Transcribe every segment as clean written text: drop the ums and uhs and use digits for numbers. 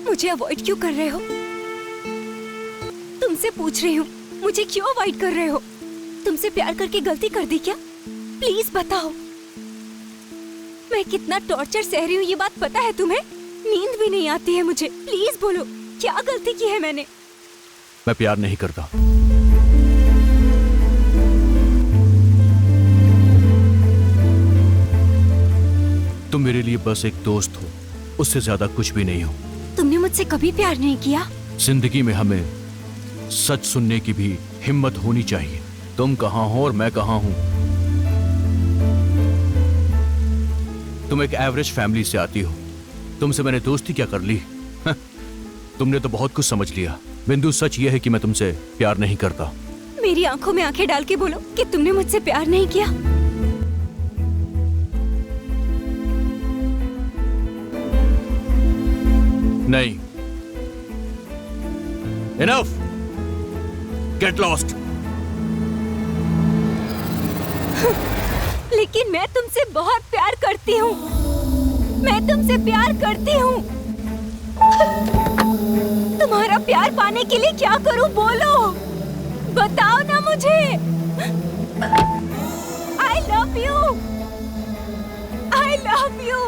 मुझे अवॉइड क्यों कर रहे हो? तुमसे पूछ रही हूँ, मुझे क्यों अवॉइड कर रहे हो? तुमसे प्यार करके गलती कर दी क्या? प्लीज बताओ। मैं कितना टॉर्चर सह रही हूँ ये बात पता है तुम्हें? नींद भी नहीं आती है मुझे। प्लीज बोलो, क्या गलती की है मैंने? मैं प्यार नहीं करता। तुम मेरे लिए बस एक दोस्त हो, उससे ज्यादा कुछ भी नहीं हो। तुमने मुझसे कभी प्यार नहीं किया? जिंदगी में हमें सच सुनने की भी हिम्मत होनी चाहिए। तुम कहाँ हो और मैं कहाँ हूं। तुम एक एवरेज फैमिली से आती हो, तुमसे मैंने दोस्ती क्या कर ली? तुमने तो बहुत कुछ समझ लिया। बिंदु, सच यह है कि मैं तुमसे प्यार नहीं करता। मेरी आंखों में आंखें डाल के बोलो कि तुमने मुझसे प्यार नहीं किया। नहीं। Enough! Get lost! लेकिन मैं तुमसे बहुत प्यार करती हूँ। मैं तुमसे प्यार करती हूँ। तुम्हारा प्यार पाने के लिए क्या करूँ बोलो? बताओ ना मुझे। I love you. I love you.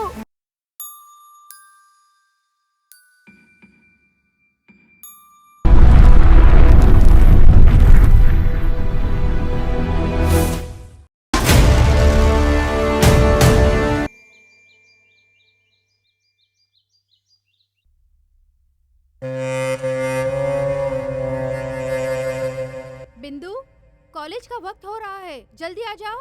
बिंदु, कॉलेज का वक्त हो रहा है, जल्दी आ जाओ।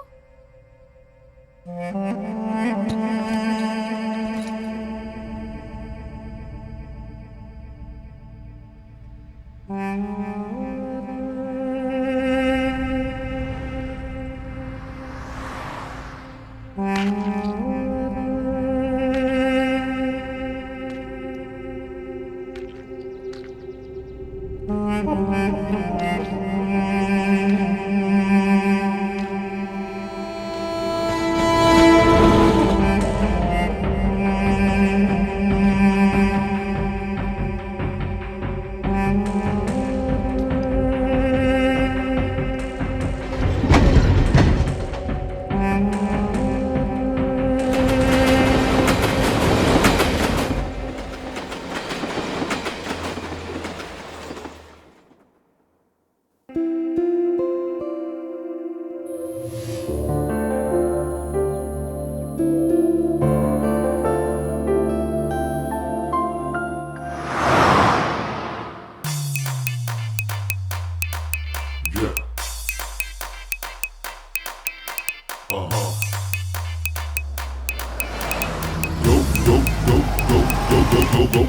Go.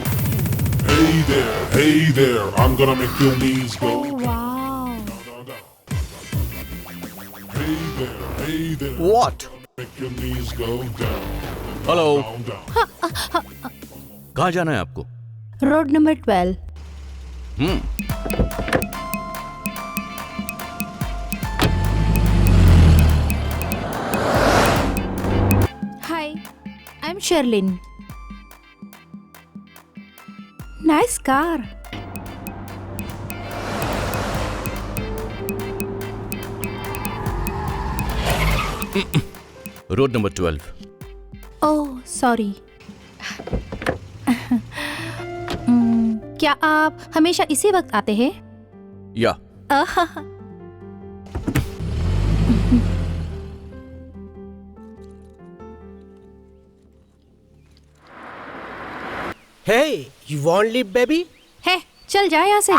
Hey there, I'm gonna make your knees go. वाह, Hey there, What? make your knees go down. Hello, Down. कहाँ जाना है आपको? Road number 12। Hi, I am Sherlin. Nice car. Road number 12। Oh sorry. क्या आप हमेशा इसी वक्त आते हैं? या Hey, you won't leave, baby? है, चल जा यहाँ से।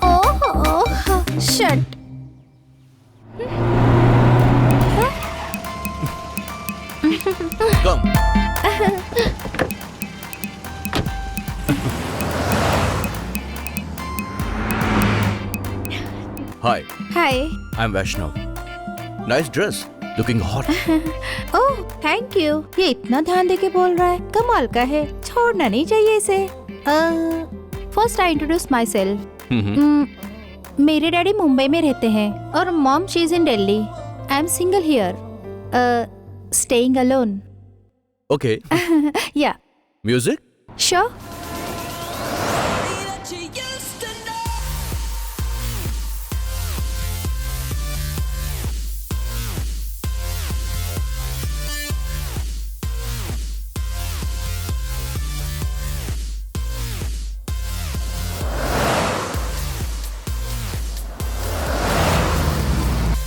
Oh, shut. Come. Hi, hi. I am Vaishnav. Nice dress. Looking hot. Oh thank you. ये इतना ध्यान देके बोल रहा है, कमाल का है। छोड़ना नहीं चाहिए इसे। First I introduce myself. मेरे डैडी मुंबई में रहते हैं और mom she is in Delhi. I am single here, staying alone. Okay, ya music. Sure.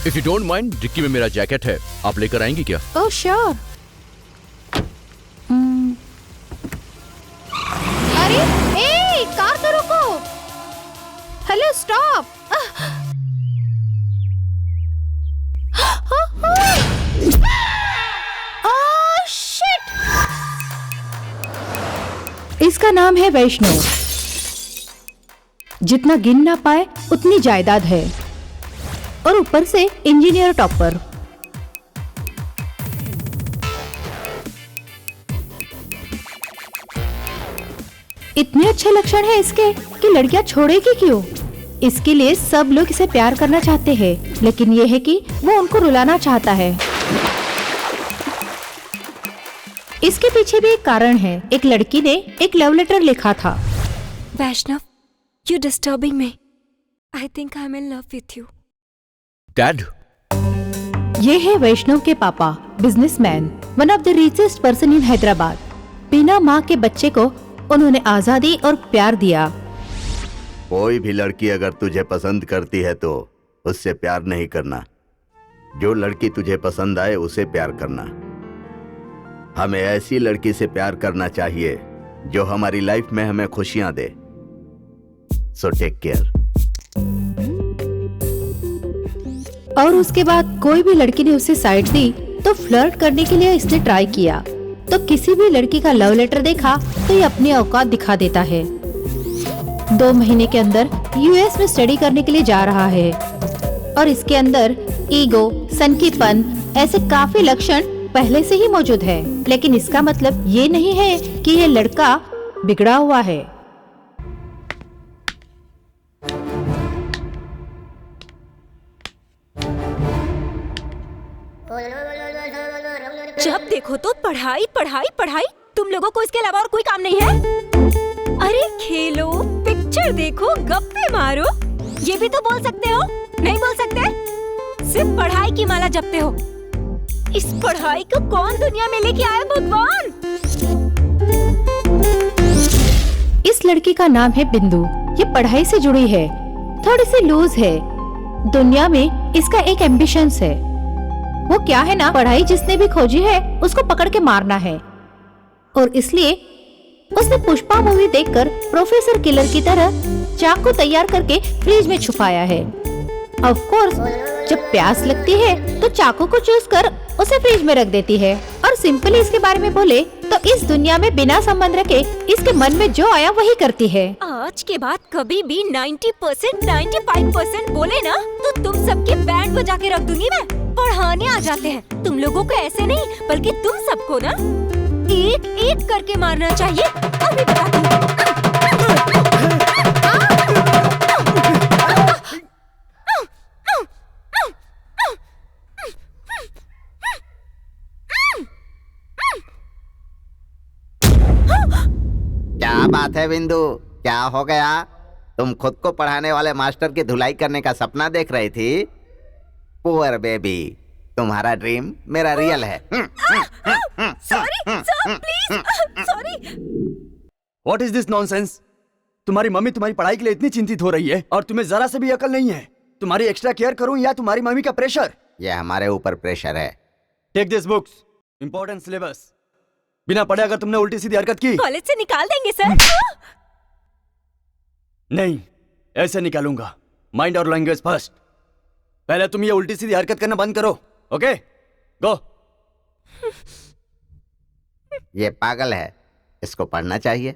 If you don't mind, dickey में मेरा जैकेट है, आप लेकर आएंगी क्या? ओह श्योर। अरे ए कार तो रुको। Hello stop. शिट। इसका नाम है वैष्णव। जितना गिन ना पाए उतनी जायदाद है और ऊपर से इंजीनियर टॉपर। इतने अच्छे लक्षण है इसके कि लड़कियां छोड़ेगी क्यों? इसके लिए सब लोग इसे प्यार करना चाहते हैं, लेकिन ये है कि वो उनको रुलाना चाहता है। इसके पीछे भी एक कारण है। एक लड़की ने एक लव लेटर लिखा था। Vaishnav, you disturbing me. I think I am in love with you. Dad. ये है वैष्णव के पापा, businessman, one of the richest person in Hyderabad. बिना माँ के बच्चे को उन्होंने आजादी और प्यार दिया। कोई भी लड़की अगर तुझे पसंद करती है तो उससे प्यार नहीं करना। जो लड़की तुझे पसंद आए उसे प्यार करना। हमें ऐसी लड़की से प्यार करना चाहिए जो हमारी लाइफ में हमें खुशियां दे। So take care. और उसके बाद कोई भी लड़की ने उसे साइड दी तो फ्लर्ट करने के लिए इसने ट्राई किया। तो किसी भी लड़की का लव लेटर देखा तो ये अपनी औकात दिखा देता है। 2 महीने के अंदर यूएस में स्टडी करने के लिए जा रहा है और इसके अंदर ईगो, सनकीपन, ऐसे काफी लक्षण पहले से ही मौजूद है। लेकिन इसका मतलब ये नहीं है कि ये लड़का बिगड़ा हुआ है। जब देखो तो पढ़ाई पढ़ाई पढ़ाई। तुम लोगों को इसके अलावा और कोई काम नहीं है? अरे खेलो, पिक्चर देखो, गप्पे मारो, ये भी तो बोल सकते हो। नहीं बोल सकते? सिर्फ पढ़ाई की माला जपते हो। इस पढ़ाई को कौन दुनिया में लेके आया भगवान? इस लड़की का नाम है बिंदु। ये पढ़ाई से जुड़ी है, थोड़ी सी लूज है। दुनिया में इसका एक एम्बिशंस है। वो क्या है ना, पढ़ाई जिसने भी खोजी है उसको पकड़ के मारना है। और इसलिए उसने पुष्पा मूवी देखकर प्रोफेसर किलर की तरह चाकू तैयार करके फ्रिज में छुपाया है। ऑफ कोर्स जब प्यास लगती है तो चाकू को चूस कर उसे फ्रिज में रख देती है। और सिंपली इसके बारे में बोले तो इस दुनिया में बिना संबंध रखे इसके मन में जो आया वही करती है। आज के बाद कभी भी 90%, 95% बोले ना तो तुम सबके बैंड बजा के रख दूंगी मैं। पढ़ाने आ जाते हैं तुम लोगों को, ऐसे नहीं बल्कि तुम सबको ना एक एक करके मारना चाहिए। अभी बताती हूँ। क्या बात है बिंदु, क्या हो गया? तुम खुद को पढ़ाने वाले मास्टर की धुलाई करने का सपना देख रही थी? पुअर बेबी, तुम्हारा ड्रीम मेरा रियल है। Sorry sir, please sorry. What is this nonsense? तुम्हारी मम्मी तुम्हारी पढ़ाई के लिए इतनी चिंतित हो रही है और तुम्हें जरा से भी अकल नहीं है। तुम्हारी एक्स्ट्रा केयर करूं या तुम्हारी मम्मी का प्रेशर? ये हमारे ऊपर प्रेशर है। Take this books, important syllabus. बिना पढ़े अगर तुमने उल्टी सीधी हरकत की, कॉलेज से निकाल देंगे सर। नहीं ऐसे निकालूंगा। माइंड और लैंग्वेज फर्स्ट। पहले तुम ये उल्टी सीधी हरकत करना बंद करो। Okay go. ये पागल है, इसको पढ़ना चाहिए।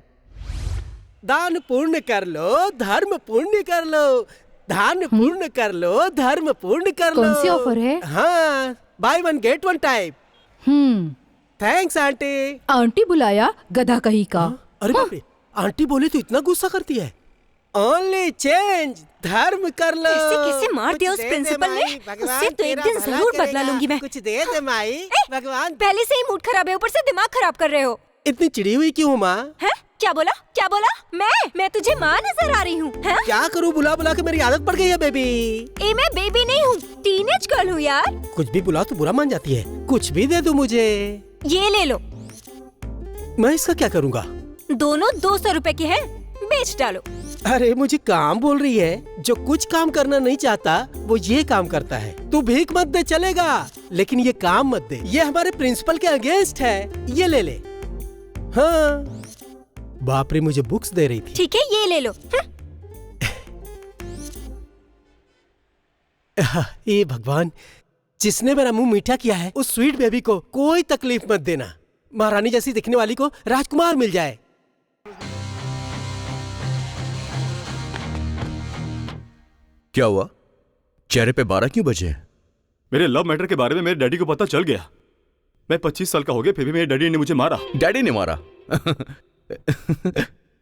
दान पूर्ण कर लो, धर्म पूर्ण कर लो। दान पूर्ण कर लो, धर्म पूर्ण कर लो। कौन सी ऑफर है? हाँ, by one get one type. Thanks aunty. Aunty बुलाया गधा कहीं का। अरे बाप रे, आंटी बोले तो इतना गुस्सा करती है। ओनली चेंज, धर्म कर लो। कैसे मार दिया उस प्रिंसिपल ने। उससे तो एक दिन जरूर बदला लूंगी मैं। कुछ दे दे माई, भगवान। पहले से ही मूड खराब है, ऊपर से दिमाग खराब कर रहे हो। इतनी चिड़ी हुई क्यों माँ? हैं? क्या बोला? क्या बोला? मैं तुझे माँ नजर आ रही हूँ? क्या करूँ, बुला बुला के मेरी आदत पड़ गई है बेबी। ए मैं बेबी नहीं हूँ, टीनेज गर्ल हूँ यार। कुछ भी बुला तो बुरा मान जाती है। कुछ भी दे दो मुझे। ये ले लो। मैं इसका क्या करूँगा? दोनों 200 रुपए के हैं, बेच डालो। अरे मुझे काम बोल रही है। जो कुछ काम करना नहीं चाहता वो ये काम करता है। तू भीख मत दे चलेगा, लेकिन ये काम मत दे। ये हमारे प्रिंसिपल के अगेंस्ट है। ये ले ले। हाँ बाप रे, मुझे बुक्स दे रही थी। ठीक है, ये ले लो। ये भगवान, जिसने मेरा मुंह मीठा किया है उस स्वीट बेबी को कोई तकलीफ मत देना। महारानी जैसी दिखने वाली को राजकुमार मिल जाए। क्या हुआ? चेहरे पे 12 क्यों बजे? मेरे लव मैटर के बारे में मेरे डैडी को पता चल गया। मैं 25 साल का हो गया, फिर भी मेरे डैडी ने मुझे मारा। डैडी ने मारा?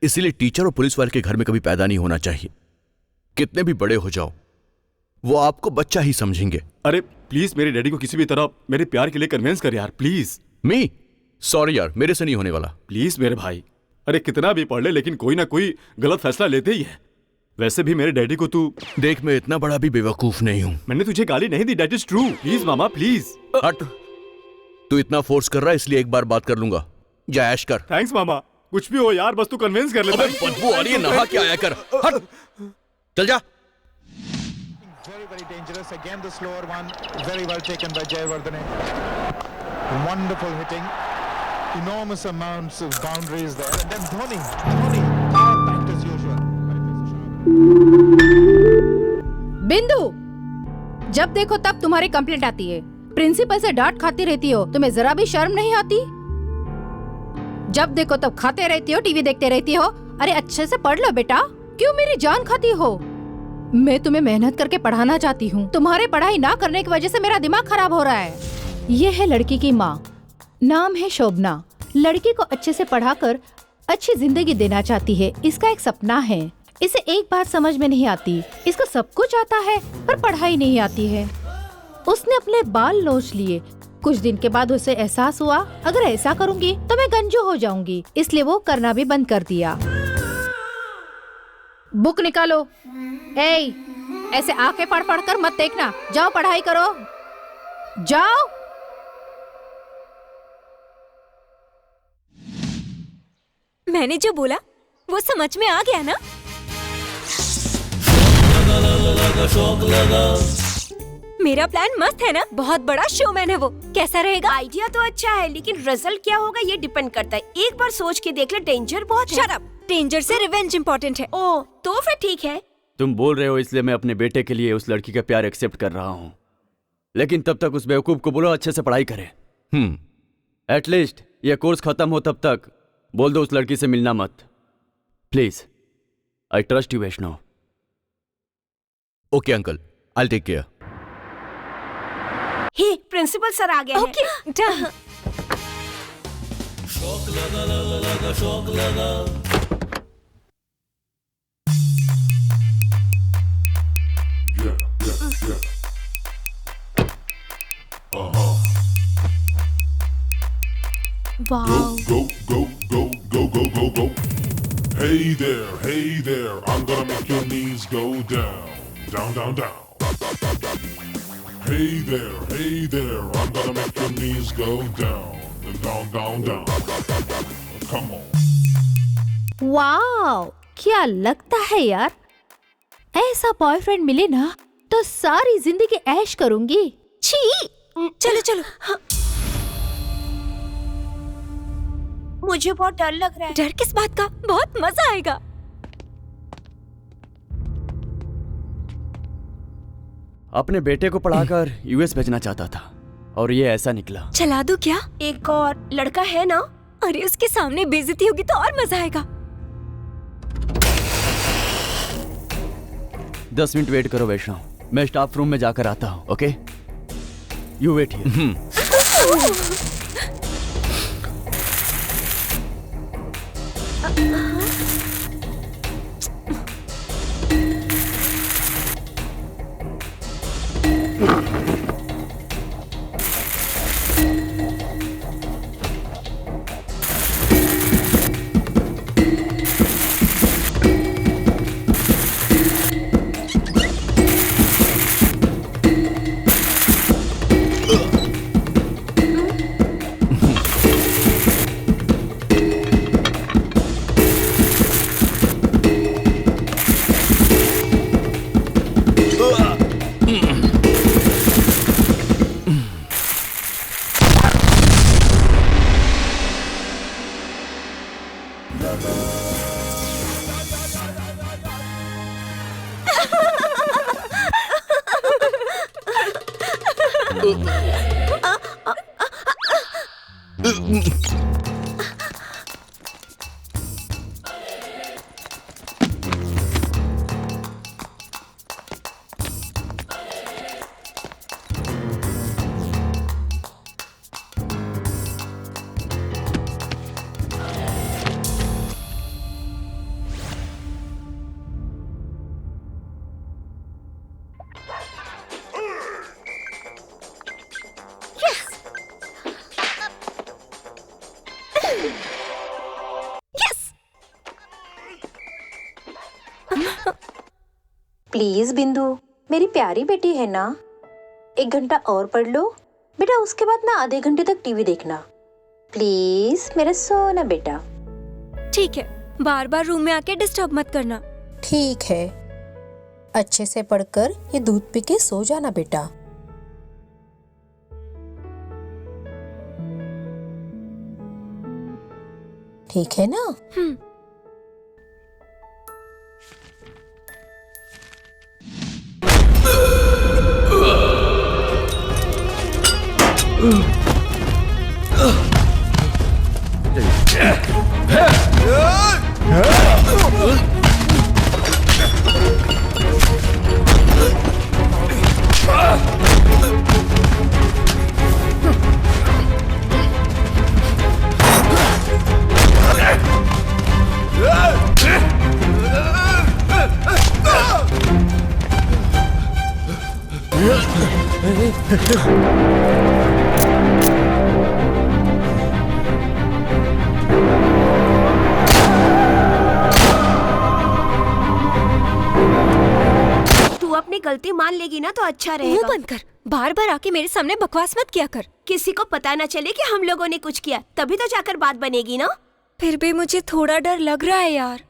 इसीलिए टीचर और पुलिस वाले के घर में कभी पैदा नहीं होना चाहिए। कितने भी बड़े हो जाओ, वो आपको बच्चा ही समझेंगे। अरे प्लीज मेरे डैडी को किसी भी तरह मेरे प्यार के लिए कन्विंस कर यार, प्लीज। मी सॉरी यार, मेरे से नहीं होने वाला। प्लीज मेरे भाई। अरे कितना भी पढ़ ले, लेकिन कोई ना कोई गलत फैसला लेते ही है। वैसे भी मेरे डैडी को तू देख, मैं इतना बड़ा भी बेवकूफ नहीं हूँ। मैंने तुझे गाली नहीं दी, दैट इज ट्रू। प्लीज मामा प्लीज। हट, तू इतना फोर्स कर रहा है इसलिए एक बार बात कर लूंगा। जा ऐश कर। थैंक्स मामा। कुछ भी हो यार, बस तू कन्विंस कर ले। अबे बदबू आ रही है, नहा के आया कर। हट, चल जा। Very dangerous. Again the slower one. Very well taken by Jayawardene. Wonderful hitting. Enormous amounts of boundaries there. And then Dhoni, back as usual. बिंदु, जब देखो तब तुम्हारी कंप्लेंट आती है। प्रिंसिपल से डांट खाती रहती हो, तुम्हें जरा भी शर्म नहीं आती? जब देखो तब खाते रहती हो, टीवी देखते रहती हो। अरे अच्छे से पढ़ लो बेटा, क्यों मेरी जान खाती हो? मैं तुम्हें मेहनत करके पढ़ाना चाहती हूँ। तुम्हारे पढ़ाई ना करने की वजह से मेरा दिमाग खराब हो रहा है। ये है लड़की की माँ, नाम है शोभना। लड़की को अच्छे से पढ़ाकर अच्छी जिंदगी देना चाहती है। इसका एक सपना है। इसे एक बात समझ में नहीं आती, इसको सब कुछ आता है पर पढ़ाई नहीं आती है। उसने अपने बाल नोच लिए। कुछ दिन के बाद उसे एहसास हुआ, अगर ऐसा करूँगी तो मैं गंजू हो जाऊंगी, इसलिए वो करना भी बंद कर दिया। बुक निकालो। ऐसे आंखें पढ़ पढ़ कर मत देखना, जाओ पढ़ाई करो, जाओ। मैंने जो बोला वो समझ में आ गया ना? मेरा प्लान मस्त है ना? बहुत बड़ा शोमैन है वो। कैसा रहेगा? आइडिया तो अच्छा है, लेकिन रिजल्ट क्या होगा ये डिपेंड करता है। एक बार सोच के देख ले, डेंजर बहुत है। Shut up. डेंजर से रिवेंज इम्पोर्टेंट है। ओह तो फिर ठीक है। तुम बोल रहे हो इसलिए मैं अपने बेटे के लिए उस लड़की का प्यार एक्सेप्ट कर रहा हूँ, लेकिन तब तक उस बेवकूफ को बोलो अच्छे से पढ़ाई करे। एटलीस्ट ये कोर्स खत्म हो तब तक बोल दो उस लड़की से मिलना मत। Please, I trust you Vaishnav. Okay uncle, I take care. Hey principal sir आ गए हैं। Okay done. Go, go, go, go, go, go, go, go. Hey there, I'm gonna make your knees go down, down, down, down. Hey there, I'm gonna make your knees go down, down, down, down. Come on. Wow, क्या लगता है यार, ऐसा boyfriend मिले ना तो सारी जिंदगी ऐश करूंगी। छी, चलो चलो। मुझे बहुत डर लग रहा है। डर किस बात का? बहुत मजा आएगा। अपने बेटे को पढ़ाकर यूएस भेजना चाहता था और ये ऐसा निकला। चला दूं क्या? एक और लड़का है ना? अरे उसके सामने बेइज्जती होगी तो और मजा आएगा। 10 मिनट वेट करो वैष्णव, मैं स्टाफ रूम में जाकर आता हूँ। Okay you wait here. Please Bindu, मेरी प्यारी बेटी है ना, 1 घंटा और पढ़ लो बेटा, उसके बाद ना आधे घंटे तक टीवी देखना प्लीज, मेरा सोना बेटा। ठीक है, बार बार रूम में आके डिस्टर्ब मत करना। ठीक है, अच्छे से पढ़कर ये दूध पी के सो जाना बेटा। ठीक है ना? तू अपनी गलती मान लेगी ना तो अच्छा मुंह रहेगा। बंद कर, बार बार आके मेरे सामने बकवास मत किया कर। किसी को पता न चले कि हम लोगों ने कुछ किया, तभी तो जाकर बात बनेगी ना। फिर भी मुझे थोड़ा डर लग रहा है यार।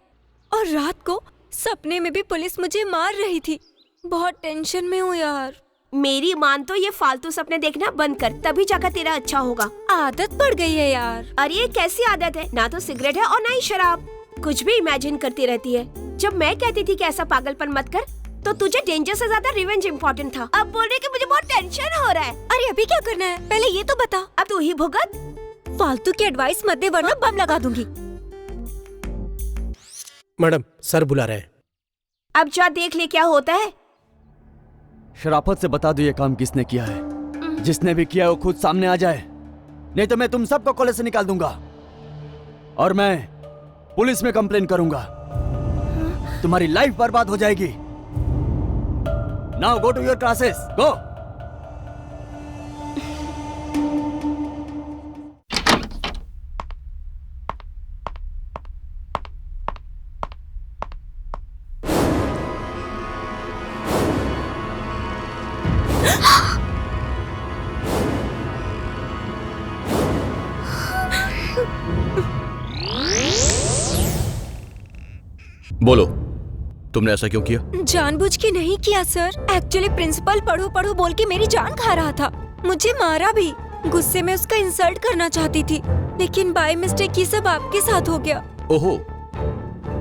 और रात को सपने में भी पुलिस मुझे मार रही थी। बहुत टेंशन में हूँ यार। मेरी मान तो ये फालतू सपने देखना बंद कर, तभी जाकर तेरा अच्छा होगा। आदत पड़ गई है यार। अरे ये कैसी आदत है, ना तो सिगरेट है और ना ही शराब, कुछ भी इमेजिन करती रहती है। जब मैं कहती थी कि ऐसा पागलपन मत कर, तो तुझे डेंजर से ज्यादा रिवेंज इम्पोर्टेंट था। अब बोल रही कि मुझे बहुत टेंशन हो रहा है। अरे अभी क्या करना है, पहले ये तो बता। अब तू ही भुगत। फालतू की एडवाइस मत दे वरना बम लगा दूंगी। मैडम, सर बुला रहे हैं। अब जा देख ले क्या होता है। शराफत से बता दो ये काम किसने किया है। जिसने भी किया है वो खुद सामने आ जाए, नहीं तो मैं तुम सबको कॉलेज से निकाल दूंगा और मैं पुलिस में कंप्लेन करूंगा। तुम्हारी लाइफ बर्बाद हो जाएगी। Now go to your classes, go. बोलो, तुमने ऐसा क्यों किया? जानबूझ के नहीं किया सर। एक्चुअली प्रिंसिपल पढ़ो पढ़ो बोल के मेरी जान खा रहा था। मुझे मारा भी। गुस्से में उसका इंसल्ट करना चाहती थी, लेकिन बाय मिस्टेक ये सब आपके साथ हो गया। ओहो,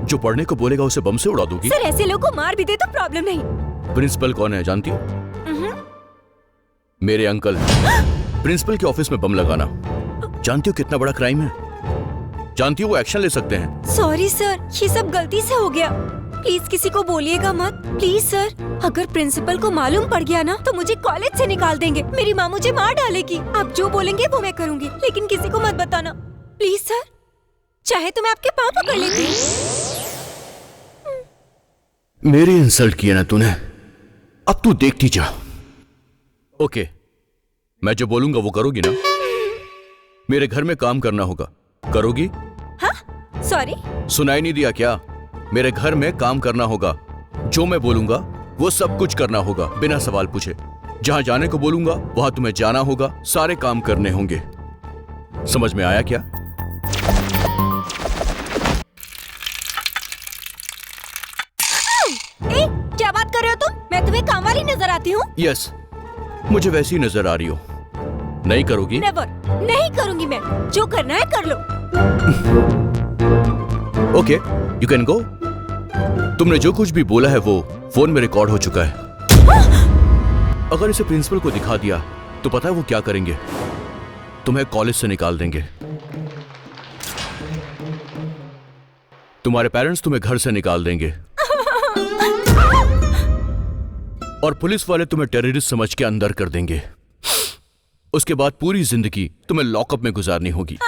जो पढ़ने को बोलेगा उसे बम से उड़ा दोगी? सर ऐसे लोगों को मार भी दे तो प्रॉब्लम नहीं। प्रिंसिपल कौन है जानती हो? मेरे अंकल। प्रिंसिपल के ऑफिस में बम लगाना, जानती हो कितना बड़ा क्राइम है? जानती हो वो एक्शन ले सकते हैं। सॉरी सर, ये सब गलती से हो गया। प्लीज किसी को बोलिएगा मत, प्लीज सर। अगर प्रिंसिपल को मालूम पड़ गया ना तो मुझे कॉलेज से निकाल देंगे। मेरी माँ मुझे मार डालेगी। आप जो बोलेंगे वो मैं करूँगी, लेकिन किसी को मत बताना प्लीज सर। चाहे तो मैं आपके पाँव पकड़ लेती। मेरी इंसल्ट किया ना तूने, अब तू देखती जा। ओके, मैं जो बोलूंगा वो करोगी ना? मेरे घर में काम करना होगा, करोगी? हाँ? सॉरी, सुनाई नहीं दिया क्या? मेरे घर में काम करना होगा, जो मैं बोलूंगा वो सब कुछ करना होगा बिना सवाल पूछे। जहां जाने को बोलूंगा वहां तुम्हें जाना होगा, सारे काम करने होंगे। समझ में आया क्या? ए, क्या बात कर रहे हो तुम? मैं तुम्हें काम वाली नजर आती हूँ? यस, मुझे वैसी नजर आ रही हो। नहीं करोगी? नेवर, नहीं करूंगी मैं। जो करना है कर लो। Okay, you can go. तुमने जो कुछ भी बोला है वो फोन में रिकॉर्ड हो चुका है। अगर इसे प्रिंसिपल को दिखा दिया तो पता है वो क्या करेंगे? तुम्हें कॉलेज से निकाल देंगे। तुम्हारे पेरेंट्स तुम्हें घर से निकाल देंगे और पुलिस वाले तुम्हें टेररिस्ट समझ के अंदर कर देंगे। उसके बाद पूरी जिंदगी तुम्हें लॉकअप में गुजारनी होगी।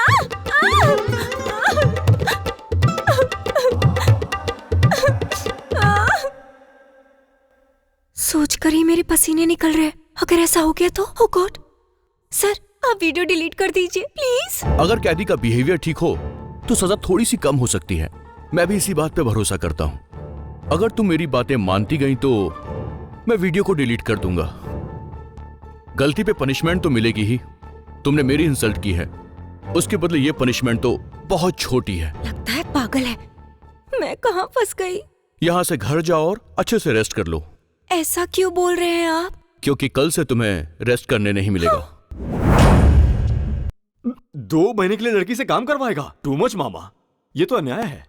सोचकर ही मेरे पसीने निकल रहे हैं। अगर ऐसा हो गया तो ओ गॉड। सर, आप वीडियो डिलीट कर दीजिए प्लीज। अगर कैदी का बिहेवियर ठीक हो तो सजा थोड़ी सी कम हो सकती है। मैं भी इसी बात पे भरोसा करता हूं। अगर तुम मेरी बातें मानती गई तो मैं वीडियो को डिलीट कर दूंगा। गलती पे पनिशमेंट तो मिलेगी ही। तुमने मेरी इंसल्ट की है, उसके बदले ये पनिशमेंट तो बहुत छोटी है। लगता है पागल है। मैं कहाँ फंस गई? यहां से घर जाओ और अच्छे से रेस्ट कर लो। ऐसा क्यों बोल रहे हैं आप? क्योंकि कल से तुम्हें रेस्ट करने नहीं मिलेगा। 2 महीने के लिए लड़की से काम करवाएगा? टू मच मामा, ये तो अन्याय है।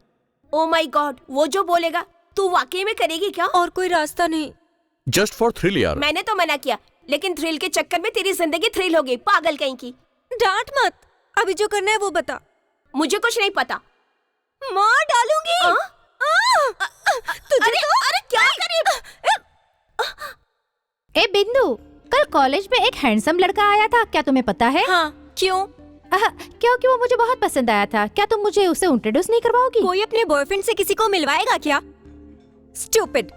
ओ माय गॉड, वो जो बोलेगा तू वाकई में करेगी क्या? और कोई रास्ता नहीं। जस्ट फॉर थ्रिल यार। मैंने तो मना किया, लेकिन थ्रिल के चक्कर में तेरी जिंदगी थ्रिल हो गई, पागल कहीं की। डांट मत, अभी जो करना है वो बता। मुझे कुछ नहीं पता। मार डालूंगी। तुझे अरे क्या करी? ए बिंदु, कल कॉलेज में एक हैंडसम लड़का आया था, क्या तुम्हें पता है? हाँ, क्यों? क्योंकि वो मुझे बहुत पसंद आया था। क्या तुम मुझे उसे इंट्रोड्यूस नहीं करवाओगी? कोई अपने बॉयफ्रेंड से किसी को मिलवाएगा क्या? स्टूपिड।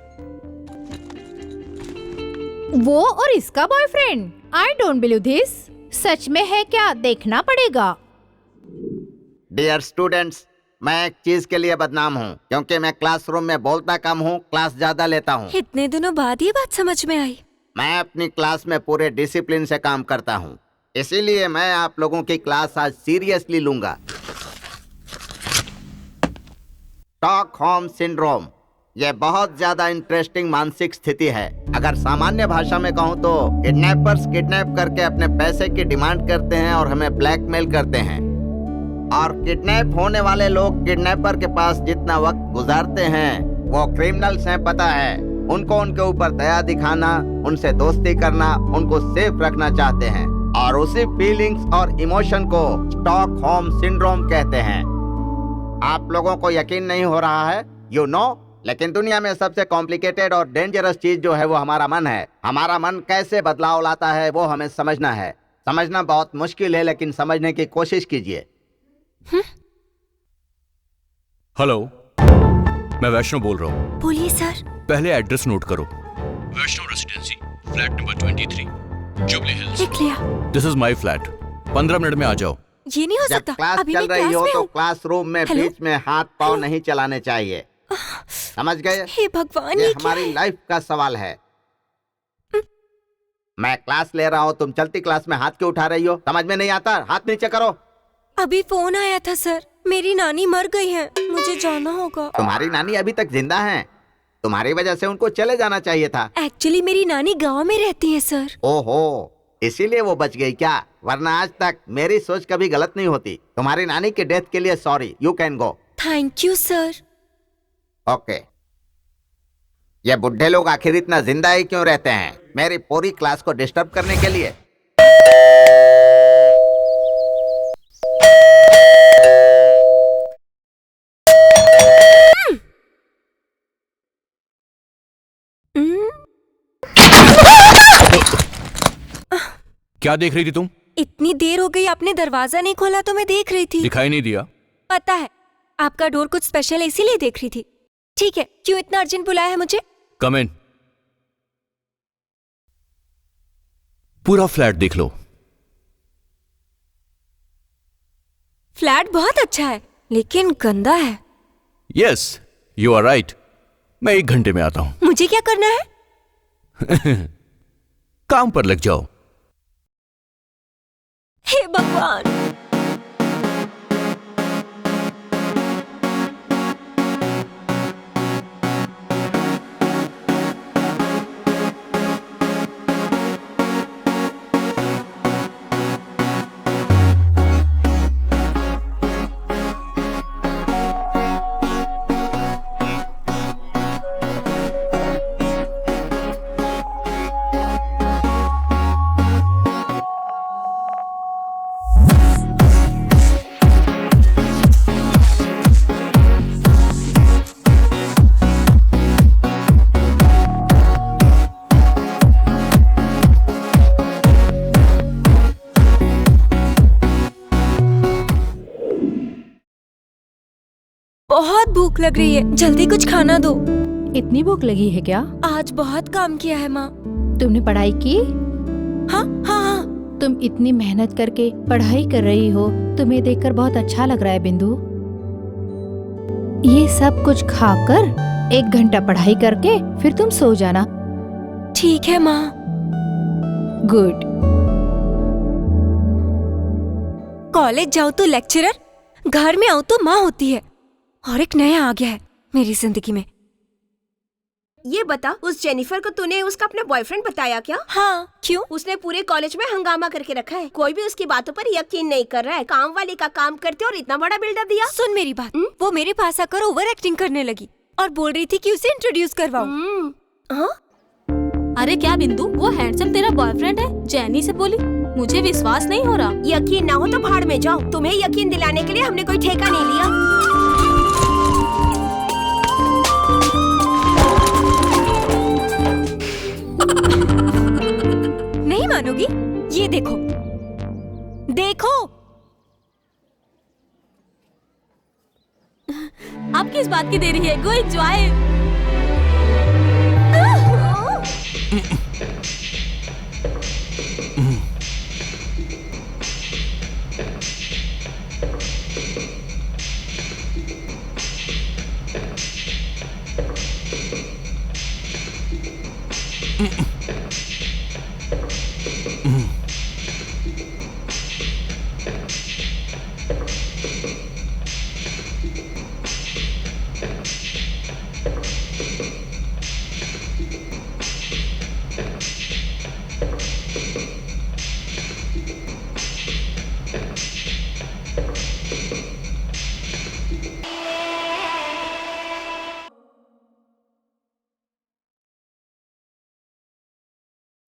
वो और इसका boyfriend? I don't believe this. सच में है क्या? देखना पड़ेगा। डियर स्टूडेंट्स, मैं एक चीज के लिए बदनाम हूँ, क्योंकि मैं क्लासरूम में बोलता कम हूँ, क्लास ज्यादा लेता हूँ। इतने दिनों बाद ये बात समझ में आई। मैं अपनी क्लास में पूरे डिसिप्लिन से काम करता हूँ, इसीलिए मैं आप लोगों की क्लास आज सीरियसली लूंगा। स्टॉकहोम सिंड्रोम, यह बहुत ज्यादा इंटरेस्टिंग मानसिक स्थिति है। अगर सामान्य भाषा में कहूँ तो किडनैपर्स किडनैप करके अपने पैसे की डिमांड करते हैं और हमें ब्लैकमेल करते हैं, और किडनैप होने वाले लोग किडनैपर के पास जितना वक्त गुजारते हैं वो क्रिमिनल्स हैं, पता है। उनको उनके ऊपर दया दिखाना, उनसे दोस्ती करना, उनको सेफ रखना चाहते हैं, और उसी फीलिंग्स और इमोशन को स्टॉकहोम सिंड्रोम कहते हैं। आप लोगों को यकीन नहीं हो रहा है, यू नो, लेकिन दुनिया में सबसे कॉम्प्लिकेटेड और डेंजरस चीज जो है वो हमारा मन है। हमारा मन कैसे बदलाव लाता है वो हमें समझना है। समझना बहुत मुश्किल है, लेकिन समझने की कोशिश कीजिए। हेलो, मैं वैष्णव बोल रहा हूँ। बोलिए सर। पहले एड्रेस नोट करो। Vaishnav residency, flat number 23, Jubilee Hills. लिख लिया। This is my flat. 15 minute में आ जाओ। ये नहीं हो जब सकता। क्लास अभी चल मैं रही क्लास हो में तो हूँ। क्लासरूम में हेलो? बीच में हाथ पांव नहीं चलाने चाहिए, समझ गए? हे भगवान, ये ये क्या हमारी है? लाइफ का सवाल है। मैं क्लास ले रहा हूँ, तुम चलती क्लास में हाथ क्यों उठा रही हो? समझ में नहीं आता? हाथ नीचे करो। अभी फोन आया था सर, मेरी नानी मर गई है, मुझे जाना होगा। तुम्हारी नानी अभी तक जिंदा हैं। तुम्हारी वजह से उनको चले जाना चाहिए था। एक्चुअली मेरी नानी गांव में रहती है सर। ओहो, इसीलिए वो बच गई क्या? वरना आज तक मेरी सोच कभी गलत नहीं होती। तुम्हारी नानी के डेथ के लिए sorry, you can go. Thank you sir. Okay. ये बुढ़े लोग आखिर इतना जिंदा ही क्यों रहते हैं? मेरी पूरी क्लास को डिस्टर्ब करने के लिए। क्या देख रही थी तुम? इतनी देर हो गई, आपने दरवाजा नहीं खोला तो मैं देख रही थी। दिखाई नहीं दिया? पता है, आपका डोर कुछ स्पेशल है इसीलिए देख रही थी। ठीक है, क्यों इतना अर्जेंट बुलाया है मुझे? कम इन। पूरा फ्लैट देख लो। फ्लैट बहुत अच्छा है लेकिन गंदा है। Yes, you are right. मैं 1 घंटे में आता हूं। मुझे क्या करना है? काम पर लग जाओ। हे भगवान। बहुत भूख लग रही है, जल्दी कुछ खाना दो। इतनी भूख लगी है क्या? आज बहुत काम किया है माँ। तुमने पढ़ाई की? हाँ हाँ हाँ। तुम इतनी मेहनत करके पढ़ाई कर रही हो, तुम्हें देखकर बहुत अच्छा लग रहा है बिंदु। ये सब कुछ खाकर 1 घंटा पढ़ाई करके फिर तुम सो जाना। ठीक है माँ। गुड। कॉलेज जाओ तो लेक्चरर, घर में आओ तो माँ होती है। और एक नया आ गया है मेरी जिंदगी में। ये बता, उस जेनिफर को तूने उसका अपना बॉयफ्रेंड बताया क्या? हाँ, क्यों? उसने पूरे कॉलेज में हंगामा करके रखा है। कोई भी उसकी बातों पर यकीन नहीं कर रहा है। काम वाले का काम करते और इतना बड़ा बिल्डअप दिया। सुन मेरी बात। वो मेरे पास आकर ओवर एक्टिंग करने लगी और बोल रही थी कि उसे इंट्रोड्यूस करवाओ। हाँ? अरे क्या बिंदु, वो हैंडसम तेरा बॉयफ्रेंड है? जैनी से बोली, मुझे विश्वास नहीं हो रहा। यकीन ना हो तो भाड़ में जाओ। तुम्हें यकीन दिलाने के लिए हमने कोई ठेका नहीं लिया। नहीं मानोगी? ये देखो देखो। आप किस बात की देरी है? गो एंजॉय।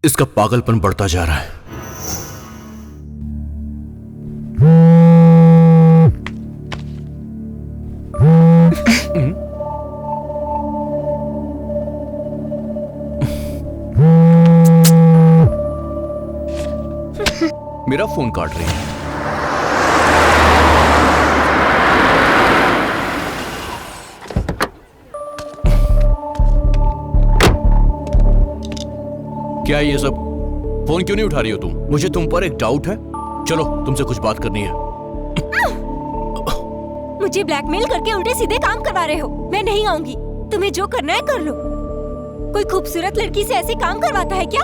इसका पागलपन बढ़ता जा रहा है। मेरा फोन काट रही है। क्या ये सब? फोन क्यों नहीं उठा रही हो तुम? मुझे तुम पर एक डाउट है। चलो, तुमसे कुछ बात करनी है। मुझे ब्लैकमेल करके उल्टे सीधे काम करवा रहे हो। मैं नहीं आऊंगी। तुम्हें जो करना है कर लो। कोई खूबसूरत लड़की से ऐसे काम करवाता है क्या?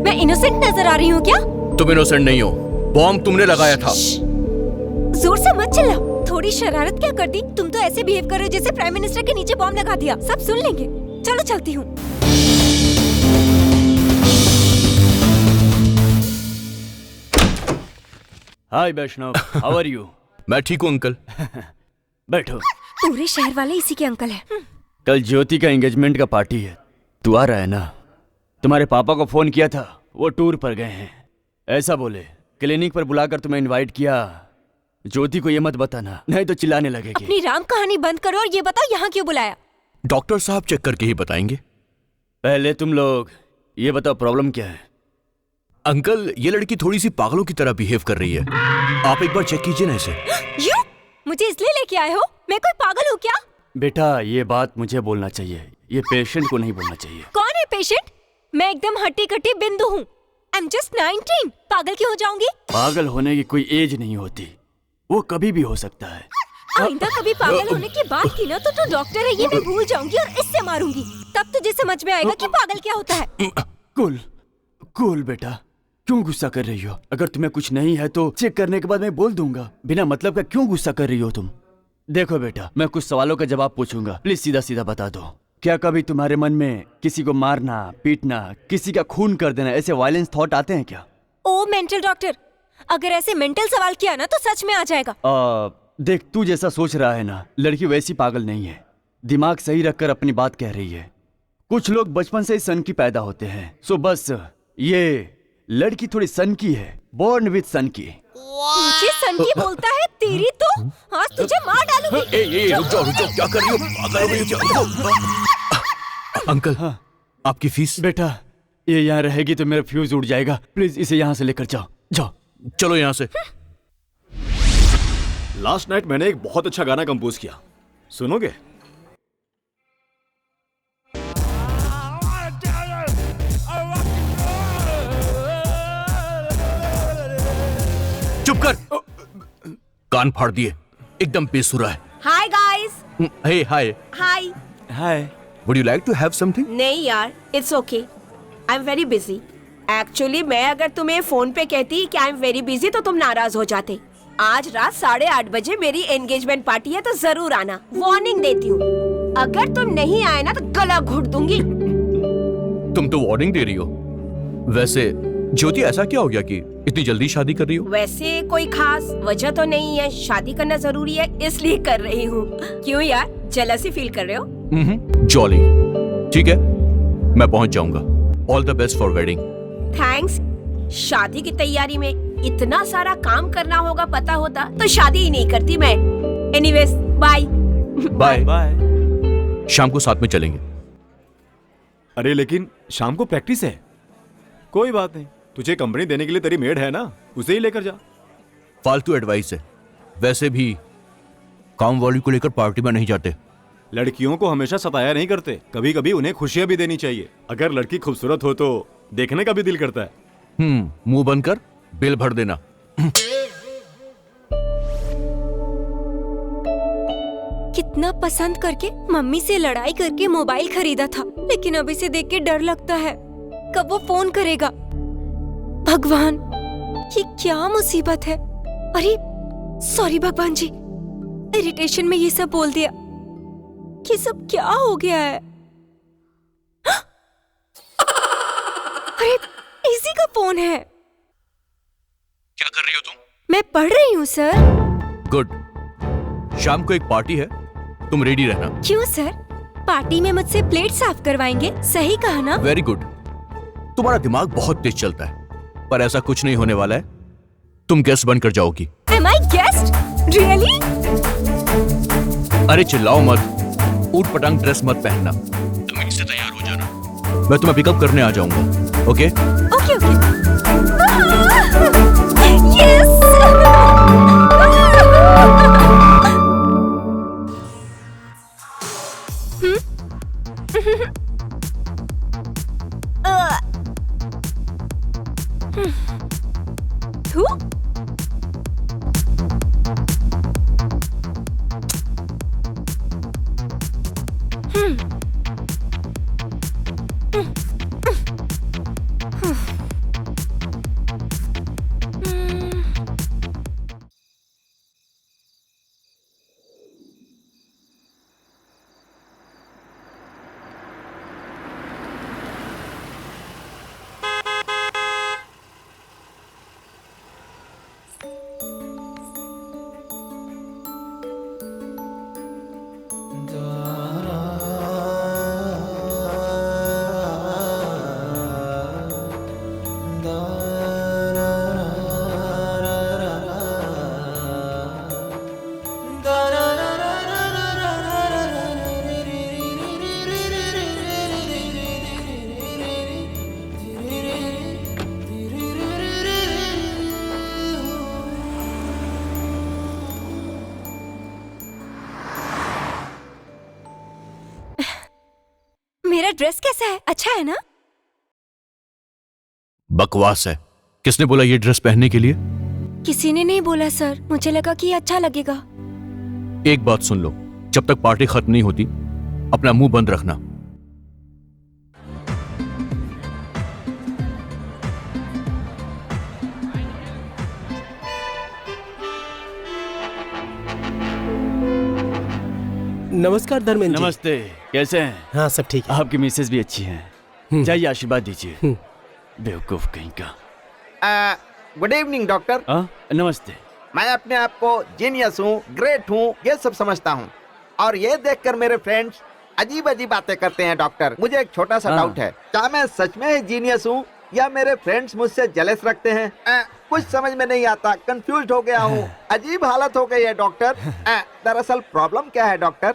मैं इनोसेंट नजर आ रही हूँ क्या? तुम इनोसेंट नहीं हो। बॉम्ब तुमने लगाया था। जोर से मत चिल्लाओ। थोड़ी शरारत क्या कर दी? तुम तो ऐसे बिहेव कर रहे हो जैसे प्राइम मिनिस्टर के नीचे बॉम्ब लगा दिया। सब सुन लेंगे। चलो चलती हूँ। हाय वैष्णव, हाउ आर यू? मैं ठीक हूँ अंकल। बैठो। पूरे शहर वाले इसी के अंकल हैं। कल ज्योति का एंगेजमेंट का पार्टी है, तू आ रहा है ना? तुम्हारे पापा को फोन किया था, वो टूर पर गए हैं। ऐसा बोले, क्लिनिक पर बुलाकर तुम्हें इनवाइट किया। ज्योति को ये मत बताना, नहीं तो चिल्लाने लगेगी। अपनी राम कहानी बंद करो और ये बताओ यहाँ क्यों बुलाया? डॉक्टर साहब चेक करके ही बताएंगे। पहले तुम लोग ये बताओ प्रॉब्लम क्या है? अंकल, ये लड़की थोड़ी सी पागलों की तरह बिहेव कर रही है। आप एक बार चेक कीजिए ना इसे। यू मुझे इसलिए लेके आए हो? मैं कोई पागल हूँ क्या? बेटा ये बात मुझे बोलना चाहिए, ये पेशेंट को नहीं बोलना चाहिए। कौन है पेशेंट? मैं एकदम हट्टी कट्टी बिंदु हूँ। I am just 19। पागल क्यों हो जाऊंगी? पागल होने की कोई एज नहीं होती, वो कभी भी हो सकता है। आइंदा कभी पागल होने की बात की ना तो तू डॉक्टर है ये मैं भूल जाऊंगी और इससे मारूंगी। तब तुझे समझ में आएगा कि पागल क्या होता है। कूल कूल बेटा, क्यों गुस्सा कर रही हो? अगर तुम्हें कुछ नहीं है तो चेक करने के बाद मैं बोल दूंगा। बिना मतलब का क्यों गुस्सा कर रही हो तुम? देखो बेटा, मैं कुछ सवालों का जवाब पूछूंगा, प्लीज सीधा सीधा बता दो। क्या कभी तुम्हारे मन में किसी को मारना, पीटना, किसी का खून कर देना, ऐसे वायलेंस थॉट आते हैं क्या? ओ मेंटल डॉक्टर, अगर ऐसे मेंटल सवाल किया ना तो सच में आ जाएगा। देख, तू जैसा सोच रहा है ना, लड़की वैसी पागल नहीं है। दिमाग सही रखकर अपनी बात कह रही है। कुछ लोग बचपन से ही सन की पैदा होते हैं, सो बस ये लड़की थोड़ी सन की है, बोर्न विद सन की। मुझे सन की बोलता है, तेरी तो आज तुझे मार डालूंगी। रुक जाओ, क्या कर रही हो? पागल हो गई क्या? अंकल, आपकी फीस? बेटा ये यहाँ रहेगी तो मेरा फ्यूज उड़ जाएगा, प्लीज इसे यहाँ से लेकर जाओ। जाओ, चलो यहाँ से। लास्ट नाइट मैंने एक बहुत अच्छा गाना कंपोज किया, सुनोगे? चुप कर, कान फाड़ दिए, एकदम बेसुरा है। Hi guys. Hey hi. Hi. Hi. Would you like to have something? नहीं यार, it's okay, I am very busy. Actually मैं अगर तुम्हें फोन पे कहती कि आई एम वेरी बिजी तो तुम नाराज हो जाते। आज रात 8:30 बजे मेरी एंगेजमेंट पार्टी है तो जरूर आना, वार्निंग देती हूँ। अगर तुम नहीं आए ना तो गला घोट दूंगी। तुम तो वार्निंग दे रही हो। वैसे ज्योति, ऐसा क्या हो गया कि इतनी जल्दी शादी कर रही हो? वैसे कोई खास वजह तो नहीं है, शादी करना जरूरी है इसलिए कर रही हूँ। क्यों यार, जेलसी फील कर रहे हो? जॉली। ठीक है, मैं पहुंच जाऊंगा। All the best for wedding. Thanks. शादी की तैयारी में इतना सारा काम करना होगा, पता होता तो शादी ही नहीं करती मैं। Anyways, bye. Bye bye. शाम को साथ में चलेंगे। अरे लेकिन शाम को प्रैक्टिस है। कोई बात नहीं, तुझे कंपनी देने के लिए तेरी मेड है ना, उसे ही लेकर जा। फालतू एडवाइस है। वैसे भी काम वाली को लेकर पार्टी में नहीं जाते। लड़कियों को हमेशा सताया नहीं करते, कभी कभी उन्हें खुशियां भी देनी चाहिए। अगर लड़की खूबसूरत हो तो देखने का भी दिल करता है। मुंह बंद कर, बिल भर देना। कितना पसंद करके मम्मी से लड़ाई करके मोबाइल खरीदा था, लेकिन अब इसे देख के डर लगता है कब वो फोन करेगा। भगवान, ये क्या मुसीबत है। अरे सॉरी भगवान जी, इरिटेशन में ये सब बोल दिया। ये सब क्या हो गया है? अरे इसी का फोन है। क्या कर रही हो तुम? मैं पढ़ रही हूँ सर। गुड। शाम को एक पार्टी है, तुम रेडी रहना। क्यों सर? पार्टी में मुझसे प्लेट साफ करवाएंगे, सही कहा ना? Very good. तुम्हारा दिमाग बहुत तेज चलता है, पर ऐसा कुछ नहीं होने वाला है। तुम गेस्ट बनकर जाओगी। Am I guest? Really? अरे चिल्लाओ मत, ऊट पटांग ड्रेस मत पहनना। तुम इससे तैयार हो जाना, मैं तुम्हें पिकअप करने आ जाऊंगा। ओके? Okay okay. यस। मेरा ड्रेस कैसा है? अच्छा है ना? बकवास है। किसने बोला ये ड्रेस पहनने के लिए? किसी ने नहीं बोला सर, मुझे लगा कि ये अच्छा लगेगा। एक बात सुन लो, जब तक पार्टी खत्म नहीं होती अपना मुंह बंद रखना। नमस्कार धर्मेंद्र जी। नमस्ते, कैसे हैं? हाँ सब ठीक है। आपकी मिसेज भी अच्छी हैं। जाइए आशीर्वाद दीजिए। बेवकूफ कहीं का। Good evening doctor. नमस्ते। मैं अपने आप को जीनियस हूँ, ग्रेट हूँ, ये सब समझता हूँ, और ये देखकर मेरे फ्रेंड्स अजीब अजीब बातें करते हैं। डॉक्टर, मुझे एक छोटा सा डाउट है, क्या मैं सच में ही जीनियस हूँ या मेरे फ्रेंड्स मुझसे जेलस रखते हैं? कुछ समझ में नहीं आता, कंफ्यूज हो गया हूँ, अजीब हालत हो गई है डॉक्टर। दरअसल प्रॉब्लम क्या है डॉक्टर?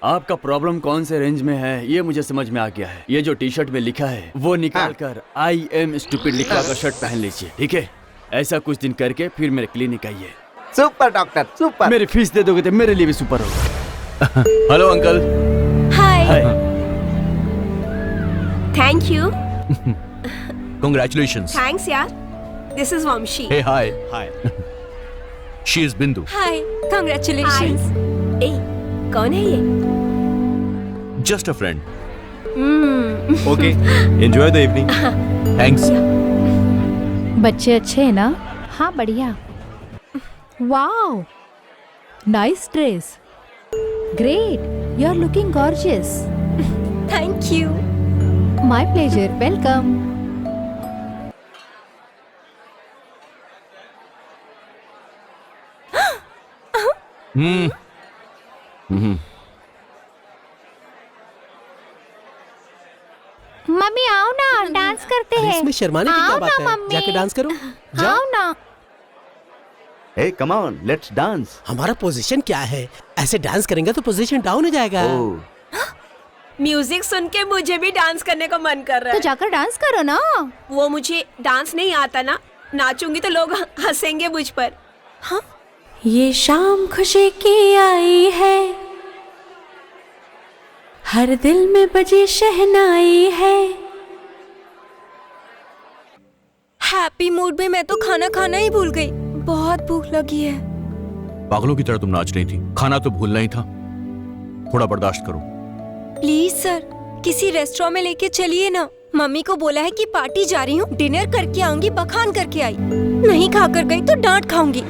आपका प्रॉब्लम कौन से रेंज में है ये मुझे समझ में आ गया है। ये जो टी शर्ट में लिखा है वो निकाल कर आई एम स्टूपिड लिखा कर शर्ट पहन लीजिए, ठीक है? ऐसा कुछ दिन करके फिर मेरे क्लिनिक आइए। Super doctor, super. मेरी फीस दे दोगे तो मेरे लिए भी सुपर होगा। Hello uncle. Hi. Thank you. Congratulations. Thanks यार। This is Vamshi. Hey, hi. Hi. She is Bindu. Hi, congratulations. ए, कौन है ये? Just a friend. Okay, enjoy the evening. Thanks. बच्चे अच्छे हैं ना? हाँ बढ़िया। Wow, nice dress, great, you are looking gorgeous. Thank you. My pleasure, welcome. मम्मी आओ ना, डांस करते अरे हैं। इसमें शर्माने की क्या आओ बात ना है? मम्मी। जाके डांस करो। जाओ। आओ ना। हे कम ऑन, लेट्स डांस। हमारा पोजीशन क्या है? ऐसे डांस करेंगे तो पोजीशन डाउन हो जाएगा। म्यूजिक सुन के मुझे भी डांस करने का मन कर रहा तो है। जाकर डांस करो ना। वो मुझे डांस नहीं आता ना, नाचूंगी तो लोग हंसेंगे मुझ पर। हाँ? ये शाम खुशी की आई है, हर दिल में बजी शहनाई है। हैप्पी मूड में मैं तो खाना खाना ही भूल गई, बहुत भूख लगी है। पागलों की तरह तुम नाच रही थी, खाना तो भूलना ही था। थोड़ा बर्दाश्त करो। प्लीज सर, किसी रेस्टोरेंट में लेके चलिए ना। मम्मी को बोला है कि पार्टी जा रही हूँ, डिनर करके आऊंगी, बखान करके आई। नहीं खाकर गई तो डांट खाऊंगी।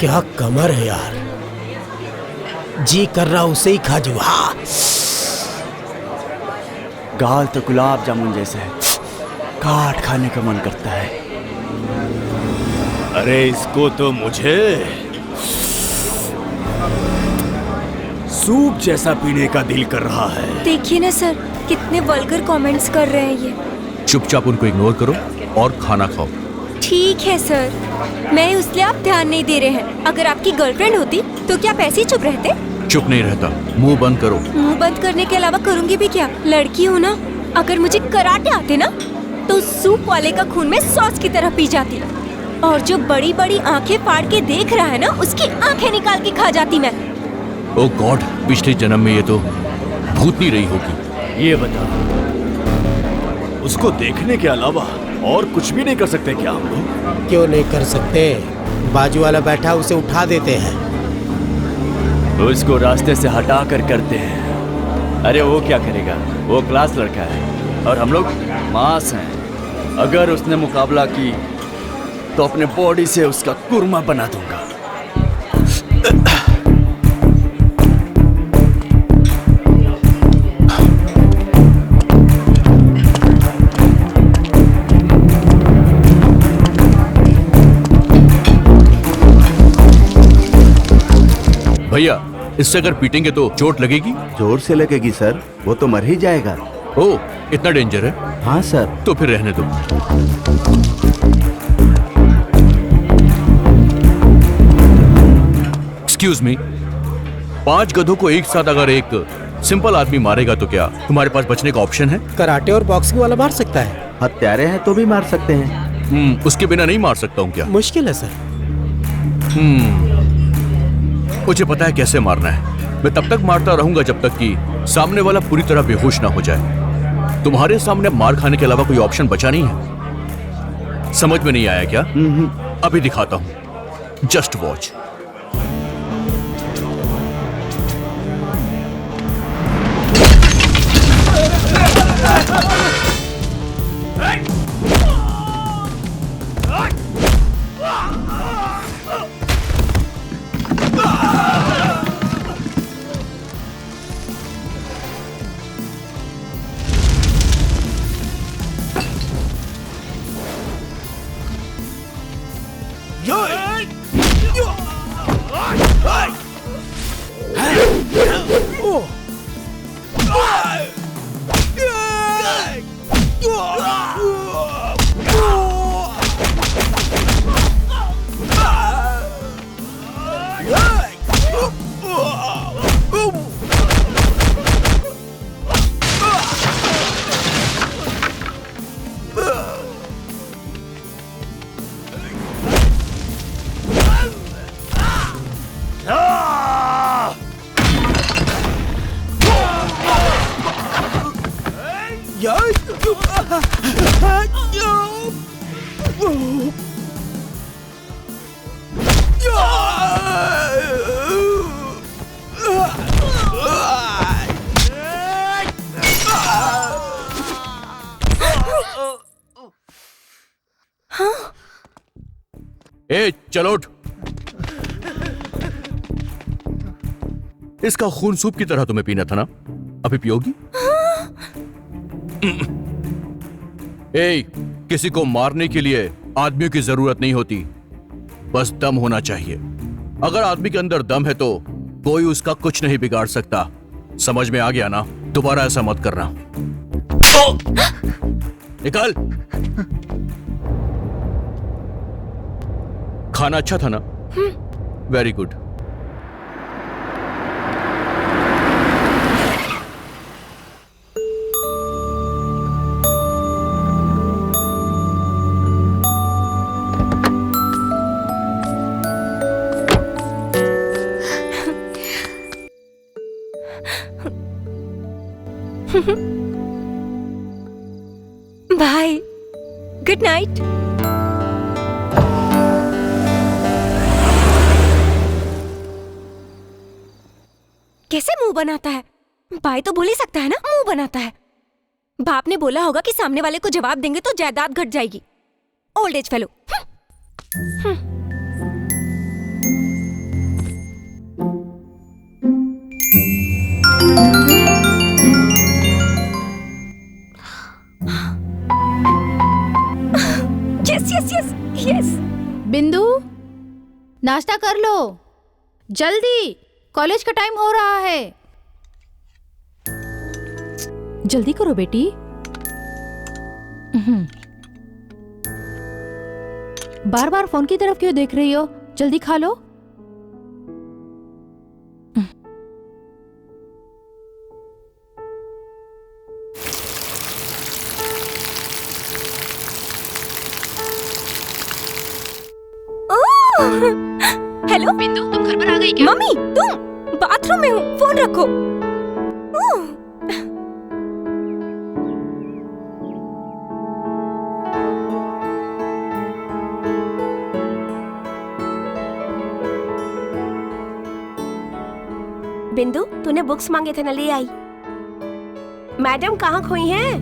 क्या कमर है यार, जी कर रहा उसे ही खा जू। हाँ, गाल तो गुलाब जामुन जैसे है, काट खाने का मन करता है। अरे इसको तो मुझे सूप जैसा पीने का दिल कर रहा है। देखिए ना सर, कितने वल्गर कमेंट्स कर रहे हैं ये। चुपचाप उनको इग्नोर करो और खाना खाओ। ठीक है सर, मैं इसलिए आप ध्यान नहीं दे रहे हैं। अगर आपकी गर्लफ्रेंड होती तो क्या पैसे ही चुप रहते? चुप नहीं रहता, मुंह बंद करो। मुंह बंद करने के अलावा करूंगी भी क्या? लड़की हूँ ना, अगर मुझे कराटे आते ना तो सूप वाले का खून में सॉस की तरह पी जाती, और जो बड़ी बड़ी आंखें फाड़ के देख रहा है ना, उसकी आंखें निकाल के खा जाती मैं। ओ गॉड, पिछले जन्म में ये तो भूतनी रही होगी। ये बता, उसको देखने के अलावा और कुछ भी नहीं कर सकते क्या हम लोग? क्यों नहीं कर सकते? बाजू वाला बैठा, उसे उठा देते हैं। उसको रास्ते से हटा कर करते हैं। अरे वो क्या करेगा, वो क्लास लड़का है और हम लोग मास हैं। अगर उसने मुकाबला की तो अपने बॉडी से उसका कुरमा बना दूंगा। भैया इससे अगर पीटेंगे तो चोट लगेगी? जोर से लगेगी सर, वो तो मर ही जाएगा। ओह, इतना डेंजर है? हाँ सर। तो फिर रहने दो। एक्सक्यूज मी, 5 गधों को एक साथ अगर एक सिंपल आदमी मारेगा तो क्या तुम्हारे पास बचने का ऑप्शन है? कराटे और बॉक्सिंग वाला मार सकता है। हत्यारे हैं तो भी मार सकते हैं। उसके बिना नहीं मार सकता हूँ क्या? मुश्किल है सर। मुझे पता है कैसे मारना है। मैं तब तक मारता रहूंगा जब तक कि सामने वाला पूरी तरह बेहोश ना हो जाए। तुम्हारे सामने मार खाने के अलावा कोई ऑप्शन बचा नहीं है। समझ में नहीं आया क्या? अभी दिखाता हूं, जस्ट वॉच। ए, चलो उठ। इसका खून सूप की तरह तुम्हें पीना था ना? अभी पियोगी? ए, किसी को मारने के लिए आदमियों की जरूरत नहीं होती, बस दम होना चाहिए। अगर आदमी के अंदर दम है तो कोई उसका कुछ नहीं बिगाड़ सकता। समझ में आ गया ना? दोबारा ऐसा मत करना। निकल। खाना अच्छा था ना? Very good. Bye, good night. कैसे मुंह बनाता है? बाय तो बोल ही सकता है ना, मुंह बनाता है। बाप ने बोला होगा कि सामने वाले को जवाब देंगे तो जायदाद घट जाएगी। Old age fellow. Yes yes yes yes. बिंदु, नाश्ता कर लो जल्दी, कॉलेज का टाइम हो रहा है। जल्दी करो बेटी। बार बार फोन की तरफ क्यों देख रही हो? जल्दी खा लो। हेलो बिंदु, तुम घर पर आ गई क्या? मम्मी, तुम बाथरूम में हो, फोन रखो। बिंदु, तूने बुक्स मांगे थे ना, ले आई। मैडम कहाँ खोई हैं?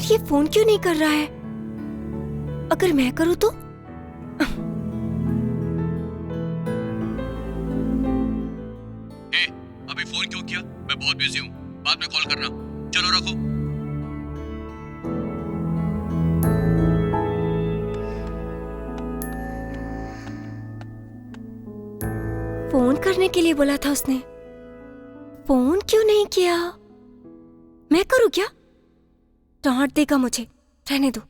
ये फोन क्यों नहीं कर रहा है? अगर मैं करूं तो? अभी फोन क्यों किया? मैं बहुत बिजी हूँ, बाद में कॉल करना। चलो रखो। फोन करने के लिए बोला था उसने, फोन क्यों नहीं किया? मैं करूं क्या? डांट देगा मुझे, रहने दो।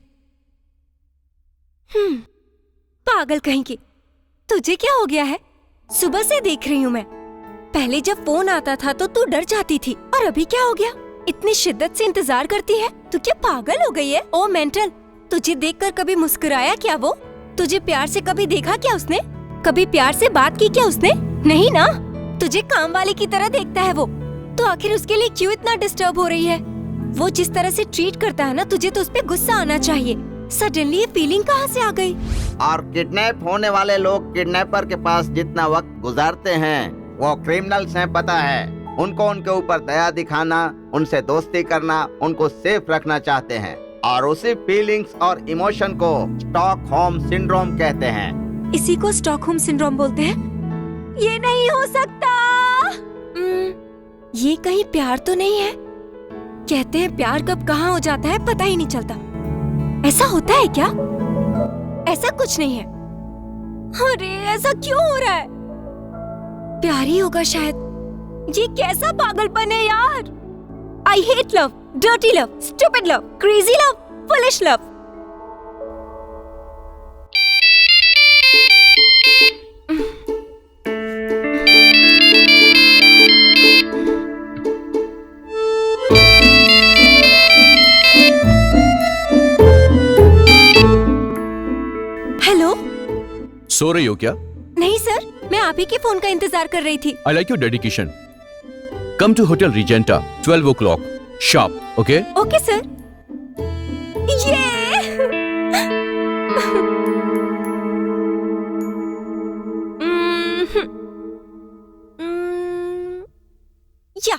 पागल कहीं की। तुझे क्या हो गया है? सुबह से देख रही हूँ मैं। पहले जब फोन आता था तो तू डर जाती थी, और अभी क्या हो गया? इतनी शिद्दत से इंतजार करती है। तू क्या पागल हो गई है? ओ मेंटल, तुझे देखकर कभी मुस्कुराया क्या वो? तुझे प्यार से कभी देखा क्या उसने? कभी प्यार से बात की क्या उसने? नहीं ना। तुझे काम वाले की तरह देखता है वो। तो आखिर उसके लिए क्यों इतना डिस्टर्ब हो रही है? वो जिस तरह से ट्रीट करता है ना, तुझे तो उस पे गुस्सा आना चाहिए। सडनली ये फीलिंग कहाँ से आ गई? और किडनैप होने वाले लोग किडनैपर के पास जितना वक्त गुजारते हैं वो क्रिमिनल्स हैं, पता है। उनको उनके ऊपर दया दिखाना, उनसे दोस्ती करना, उनको सेफ रखना चाहते हैं, और उसी फीलिंग्स और इमोशन को स्टॉकहोम सिंड्रोम कहते हैं। इसी को स्टॉकहोम सिंड्रोम बोलते हैं? ये नहीं हो सकता। ये कहीं प्यार तो नहीं है? कहते हैं प्यार कब कहाँ हो जाता है पता ही नहीं चलता। ऐसा होता है क्या? ऐसा कुछ नहीं है। अरे ऐसा क्यों हो रहा है? प्यार ही होगा शायद। ये कैसा पागलपन है यार। I hate love, dirty love, stupid love, crazy love, foolish love. Hello, सो रही हो क्या? नहीं सर, मैं आप ही के फोन का इंतजार कर रही थी। I like your dedication. Come to hotel Regenta 12 o'clock sharp, okay? Okay sir. ये या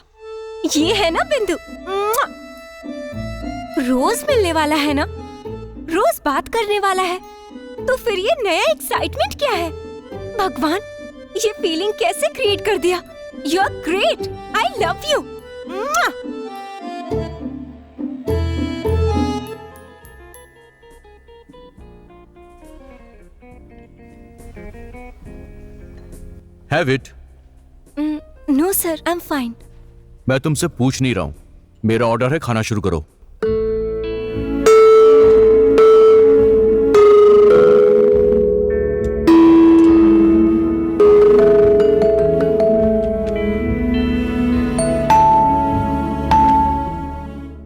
ये है ना बिंदु। रोज मिलने वाला है ना, रोज बात करने वाला है, तो फिर ये नया एक्साइटमेंट क्या है? भगवान, ये फीलिंग कैसे क्रिएट कर दिया? You are great, I love you. Have it. No sir, I am fine. मैं तुमसे पूछ नहीं रहा हूं, मेरा ऑर्डर है, खाना शुरू करो।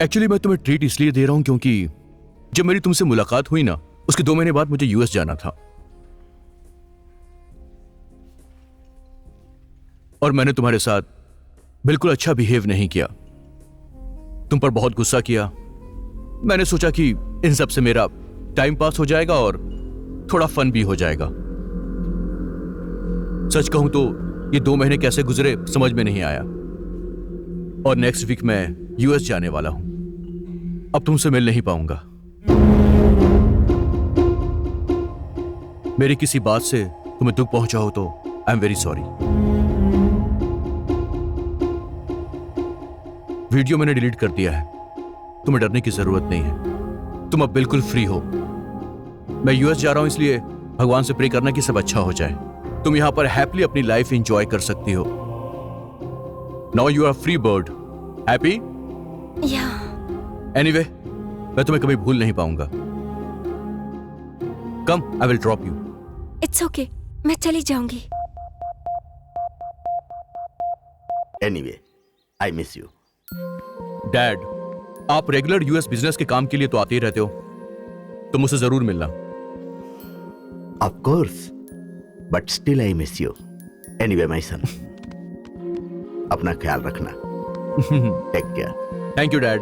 एक्चुअली मैं तुम्हें ट्रीट इसलिए दे रहा हूं क्योंकि जब मेरी तुमसे मुलाकात हुई ना, उसके 2 महीने बाद मुझे यूएस जाना था, और मैंने तुम्हारे साथ बिल्कुल अच्छा बिहेव नहीं किया, तुम पर बहुत गुस्सा किया। मैंने सोचा कि इन सब से मेरा टाइम पास हो जाएगा और थोड़ा फन भी हो जाएगा। सच कहूं तो ये 2 महीने कैसे गुजरे समझ में नहीं आया, और नेक्स्ट वीक मैं यूएस जाने वाला हूं। अब तुमसे मिल नहीं पाऊंगा। मेरी किसी बात से तुम्हें दुख पहुंचा हो तो आई एम वेरी सॉरी। वीडियो मैंने डिलीट कर दिया है, तुम्हें डरने की जरूरत नहीं है, तुम अब बिल्कुल फ्री हो। मैं यूएस जा रहा हूं, इसलिए भगवान से प्रे करना कि सब अच्छा हो जाए। तुम यहां पर हैप्पीली अपनी लाइफ एंजॉय कर सकती हो। Now you are free bird. Happy? Ya anyway, मैं तुम्हें कभी भूल नहीं पाऊंगा। Come, I will drop you. It's okay, मैं चली जाऊंगी। Anyway, I miss you. Dad, आप रेगुलर यूएस बिजनेस के काम के लिए तो आते ही रहते हो, तो मुझसे जरूर मिलना। Of course, but still I miss you. Anyway my son, अपना ख्याल रखना। Take care. Thank you dad.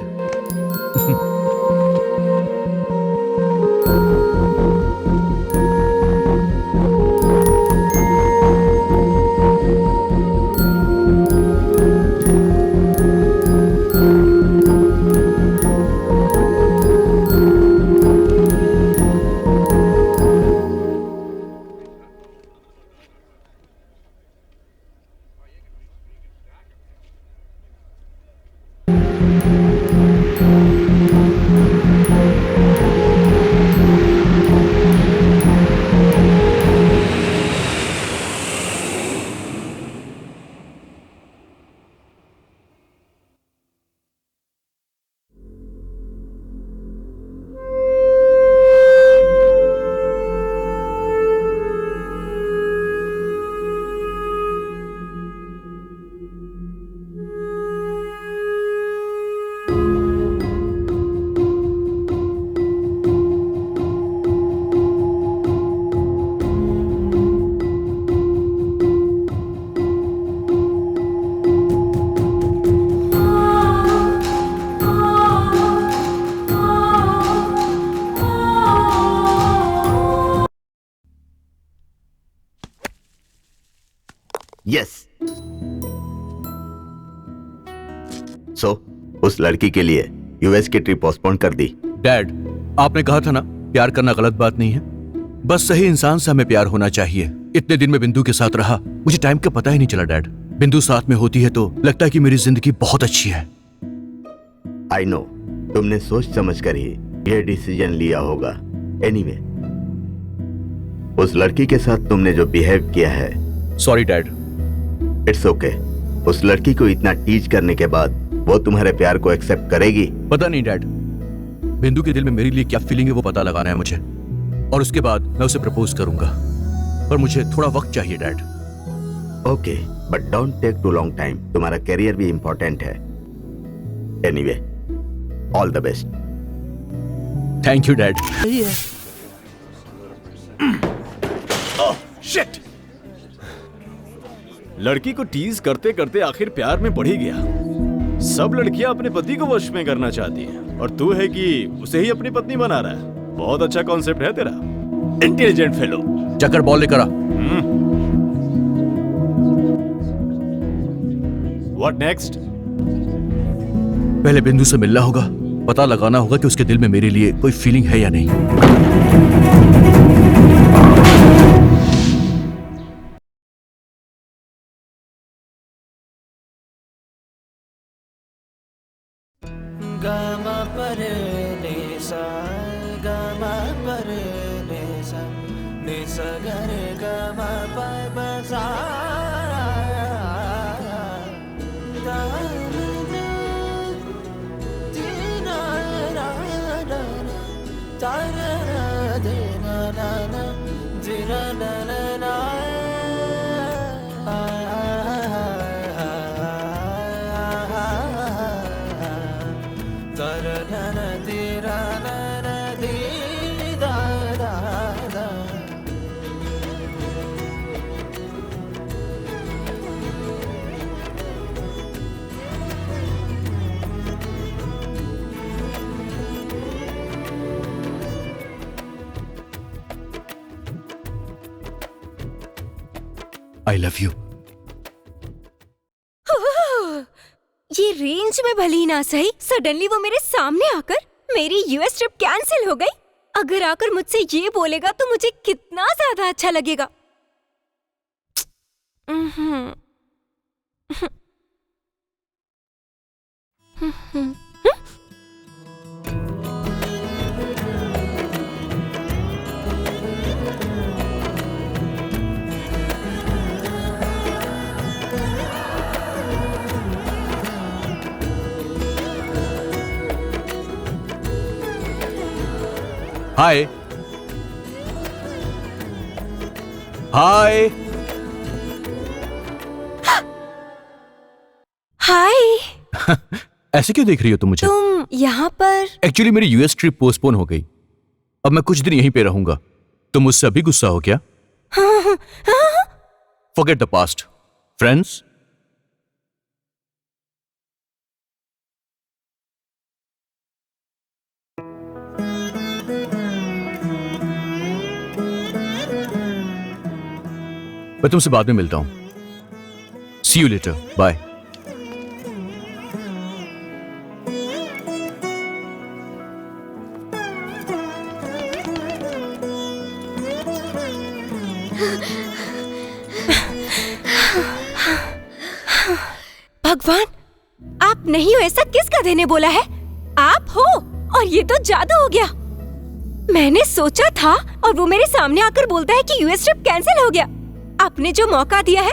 Yes. So उस लड़की के लिए यूएस की ट्रिप पोस्टपोन कर दी। डैड, आपने कहा था ना प्यार करना गलत बात नहीं है, बस सही इंसान से हमें प्यार होना चाहिए। इतने दिन में बिंदु के साथ रहा, मुझे टाइम का पता ही नहीं चला डैड। बिंदु साथ में होती है तो लगता है कि मेरी जिंदगी बहुत अच्छी है। आई नो, तुमने सोच समझ कर ही यह डिसीजन लिया होगा। एनीवे, उस लड़की के साथ तुमने जो बिहेव किया है, सॉरी डैड। It's okay. उस लड़की को इतना टीच करने के बाद वो तुम्हारे प्यार को एक्सेप्ट करेगी? पता नहीं डैड, बिंदु के दिल में मेरे लिए क्या फीलिंग है वो पता लगाना है मुझे, और उसके बाद मैं उसे प्रपोज करूंगा, पर मुझे थोड़ा वक्त चाहिए dad. Okay, but don't take too long time. तुम्हारा करियर भी इंपॉर्टेंट है। Anyway, all the best. Thank you dad. Shit! लड़की को टीज करते करते आखिर प्यार में पड़ ही गया। सब लड़कियां अपने पति को वश में करना चाहती हैं, और तू है कि उसे ही अपनी पत्नी बना रहा है। बहुत अच्छा कॉन्सेप्ट है तेरा, इंटेलिजेंट फेलो। चक्कर बॉल लेकर आ। What next? पहले बिंदु से मिलना होगा, पता लगाना होगा कि उसके दिल में मेरे लिए कोई फीलिंग है या नहीं। गामा पर ने सा, गामा पर ने सा, ने सा गा रे गामा पा पा सा, दा ना दी ना ना ना, दा ना दे ना ना ना, दी ना ना ना। I love you. ये रेंज में भले ही ना सही, सडनली वो मेरे सामने आकर मेरी यूएस ट्रिप कैंसिल हो गई। अगर आकर मुझसे ये बोलेगा तो मुझे कितना ज्यादा अच्छा लगेगा। हाय हाय हाय। ऐसे क्यों देख रही हो तुम मुझे? तुम यहाँ पर? एक्चुअली मेरी यूएस ट्रिप पोस्टपोन हो गई, अब मैं कुछ दिन यहीं पे रहूंगा। तुम मुझसे अभी गुस्सा हो क्या? Forget the past, friends. मैं तुमसे बाद में मिलता हूं। See you later. Bye. भगवान, आप नहीं हो ऐसा किस गधे ने बोला है? आप हो, और ये तो जादू हो गया। मैंने सोचा था और वो मेरे सामने आकर बोलता है कि यूएस ट्रिप कैंसिल हो गया। आपने जो मौका दिया है,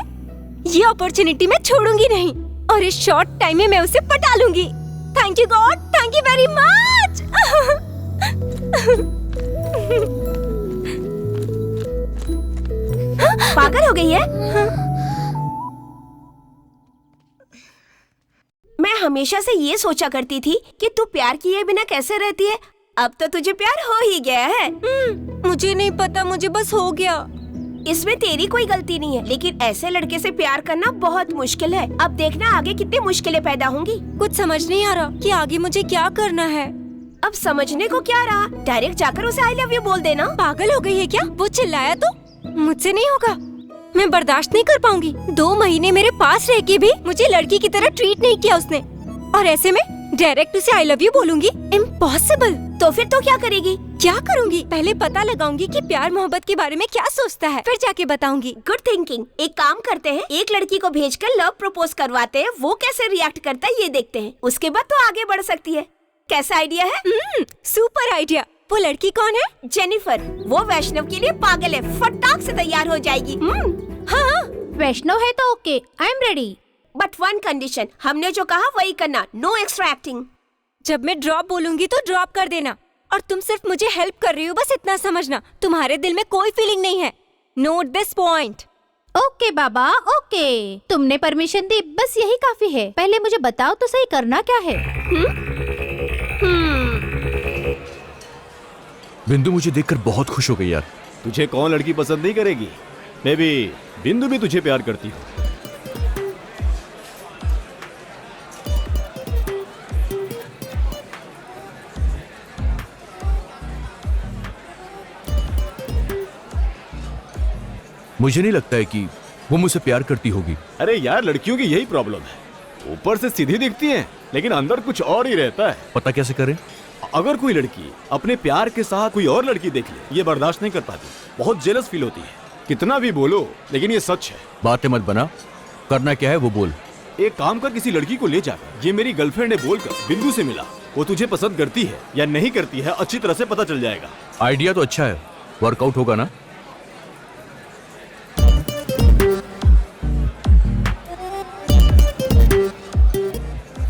ये अपॉर्चुनिटी मैं छोड़ूंगी नहीं, और इस शॉर्ट टाइम में मैं उसे पटा लूंगी। Thank you God, thank you very much. पागल हो गई है? मैं हमेशा से ये सोचा करती थी कि तू प्यार किए बिना कैसे रहती है। अब तो तुझे प्यार हो ही गया है। मुझे नहीं पता, मुझे बस हो गया। इसमें तेरी कोई गलती नहीं है, लेकिन ऐसे लड़के से प्यार करना बहुत मुश्किल है। अब देखना आगे कितनी मुश्किलें पैदा होंगी। कुछ समझ नहीं आ रहा कि आगे मुझे क्या करना है। अब समझने को क्या रहा, डायरेक्ट जाकर उसे आई लव यू बोल देना। पागल हो गई है क्या? वो चिल्लाया तो मुझसे नहीं होगा। मैं बर्दाश्त नहीं कर पाऊंगी। 2 महीने मेरे पास रह के भी मुझे लड़की की तरह ट्रीट नहीं किया उसने, और ऐसे में डायरेक्ट उसे आई लव यू बोलूंगी? इम्पॉसिबल। तो फिर तो क्या करेगी? क्या करूंगी? पहले पता लगाऊंगी कि प्यार मोहब्बत के बारे में क्या सोचता है, फिर जाके बताऊंगी। Good thinking. एक काम करते हैं, एक लड़की को भेजकर लव प्रपोज करवाते हैं, वो कैसे रिएक्ट करता है ये देखते हैं, उसके बाद तो आगे बढ़ सकती है। कैसा आइडिया है? Super idea. वो लड़की कौन है? जेनिफर। वो वैष्णव के लिए पागल है, फटाक से तैयार हो जाएगी। हाँ, वैष्णव है तो okay, I am ready. But one condition, हमने जो कहा वही करना, नो एक्स्ट्रा एक्टिंग। जब मैं ड्रॉप बोलूंगी तो ड्रॉप कर देना, और तुम सिर्फ मुझे हेल्प कर रही हो, बस इतना समझना। तुम्हारे दिल में कोई फीलिंग नहीं है। Note this point. Okay Baba, okay, तुमने परमिशन दी, बस यही काफी है। पहले मुझे बताओ तो सही, करना क्या है? बिंदु मुझे देखकर बहुत खुश हो गई यार। तुझे कौन लड़की पसंद नहीं करेगी? मे बी बिंदु भी तुझे प्यार करती हो। मुझे नहीं लगता है कि वो मुझसे प्यार करती होगी। अरे यार, लड़कियों की यही प्रॉब्लम है, ऊपर से सीधी दिखती हैं, लेकिन अंदर कुछ और ही रहता है। पता कैसे करें? अगर कोई लड़की अपने प्यार के साथ कोई और लड़की देख ले, ये बर्दाश्त नहीं कर पाती, बहुत जेलस फील होती है। कितना भी बोलो, लेकिन ये सच है। बातें मत बना, करना क्या है वो बोल। एक काम कर, किसी लड़की को ले जाकर ये मेरी गर्लफ्रेंड है बोलकर बिंदु से मिला। वो तुझे पसंद करती है या नहीं करती है अच्छी तरह से पता चल जाएगा। आइडिया तो अच्छा है, वर्कआउट होगा ना?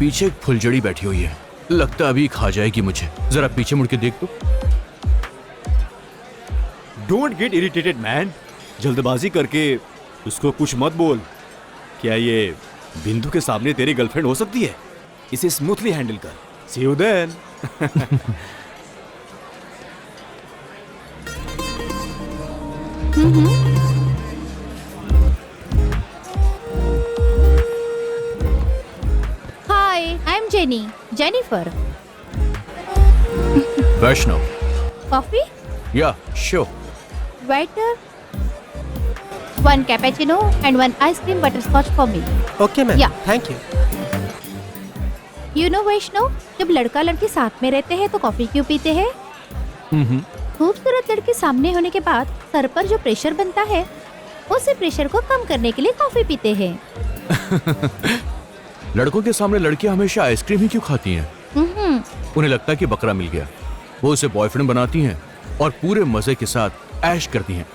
पीछे एक फुलझड़ी बैठी हुई है, लगता अभी खा जाएगी मुझे। जरा पीछे मुड़ के देख तो। Don't get irritated man. जल्दबाजी करके उसको कुछ मत बोल। क्या ये बिंदु के सामने तेरी गर्लफ्रेंड हो सकती है? इसे स्मूथली हैंडल कर। See you then. Hi, I am Jenny, Jennifer. Vaishnav. Coffee? Ya sure. Waiter, 1 cappuccino and 1 ice cream butterscotch for me. Okay ma'am, Yeah. Thank you. You know वैष्णव, जब लड़का लड़की साथ में रहते हैं तो कॉफी क्यों पीते हैं? खूबसूरत लड़की सामने होने के बाद सर पर जो प्रेशर बनता है, उसी प्रेशर को कम करने के लिए कॉफी पीते हैं। लड़कों के सामने लड़कियां हमेशा आइसक्रीम ही क्यों खाती हैं? उन्हें लगता है कि बकरा मिल गया। वो उसे बॉयफ्रेंड बनाती हैं और पूरे मजे के साथ ऐश करती हैं।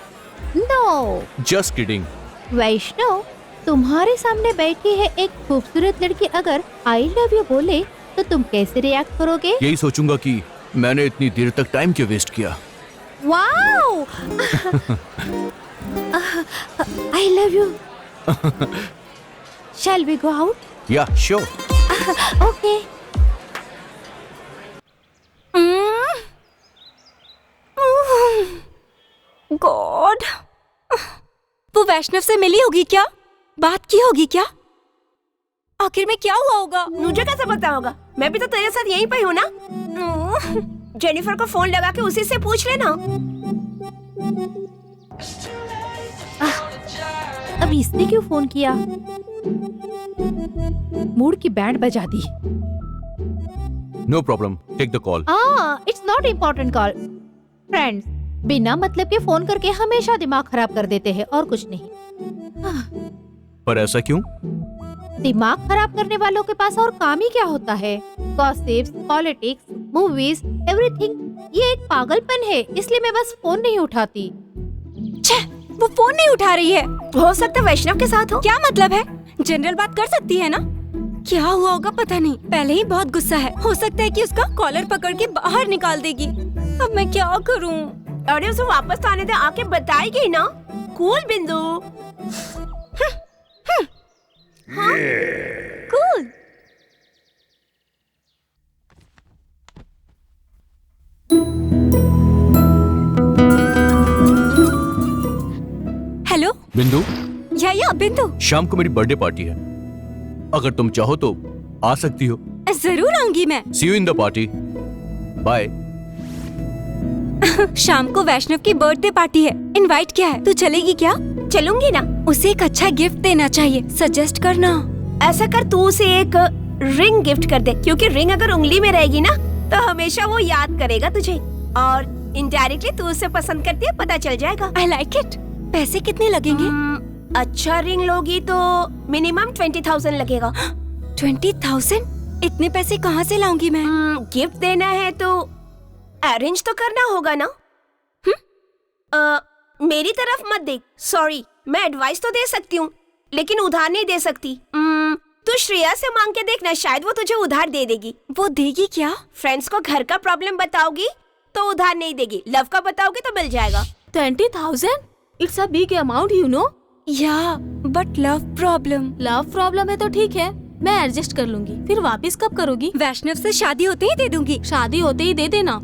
No, just kidding. वैष्णव, तुम्हारे सामने बैठी है एक खूबसूरत लड़की, अगर आई लव यू बोले तो तुम कैसे रिएक्ट करोगे? यही सोचूंगा कि मैंने इतनी देर तक टाइम क्यों वेस्ट किया। Wow! I love you. Shall we go out? या श्योर। Okay. गॉड, वो वैष्णव से मिली होगी क्या? बात की होगी क्या? आखिर में क्या हुआ होगा? मुझे कैसे पता होगा? मैं भी तो तेरे साथ यहीं पे हूँ ना। जेनिफर को फोन लगा के उसी से पूछ लेना। अब इसने क्यों फोन किया? मूड की बैंड बजा दी। No problem, take the call. It's not important call. Friends बिना मतलब के फोन करके हमेशा दिमाग खराब कर देते हैं और कुछ नहीं। पर ऐसा क्यों? दिमाग खराब करने वालों के पास और काम ही क्या होता है? Gossips, politics, movies, everything. ये एक पागलपन है, इसलिए मैं बस फोन नहीं उठाती। छे, वो फोन नहीं उठा रही है। हो सकता है वैष्णव के साथ हो। क्या मतलब है? जनरल बात कर सकती है ना? क्या हुआ होगा पता नहीं, पहले ही बहुत गुस्सा है। हो सकता है कि उसका कॉलर पकड़ के बाहर निकाल देगी। अब मैं क्या करूं? अरे उसे वापस तो आने दे, आके बताएगी ना। कूल बिंदु। कूल। हेलो बिंदु। या बिंदु। शाम को मेरी बर्थडे पार्टी है, अगर तुम चाहो तो आ सकती हो। जरूर आऊंगी मैं। See you in the party. Bye. शाम को वैष्णव की बर्थडे पार्टी है, इनवाइट किया है, तू चलेगी क्या? चलूंगी ना। उसे एक अच्छा गिफ्ट देना चाहिए, सजेस्ट करना। ऐसा कर, तू उसे एक रिंग गिफ्ट कर दे, क्योंकि रिंग अगर उंगली में रहेगी ना तो हमेशा वो याद करेगा तुझे, और इनडायरेक्टली तू उसे पसंद करती है पता चल जाएगा। I like it. पैसे कितने लगेंगे? अच्छा रिंग लोगी तो मिनिमम 20,000 लगेगा। 20,000? इतने पैसे कहाँ से लाऊंगी मैं? गिफ्ट देना है तो अरेंज तो करना होगा ना। मेरी तरफ मत देख, सॉरी, मैं एडवाइस तो दे सकती हूँ लेकिन उधार नहीं दे सकती। तू श्रेया से मांग के देखना, शायद वो तुझे उधार दे देगी। वो देगी क्या? फ्रेंड्स को घर का प्रॉब्लम बताओगी तो उधार नहीं देगी, लव का बताओगी तो मिल जाएगा। 20,000? It's a big amount you know. या बट लव प्रॉब्लम है तो ठीक है, मैं एडजस्ट कर लूंगी। फिर वापस कब करोगी? वैष्णव से शादी होते ही दे दूंगी। शादी होते ही दे देना।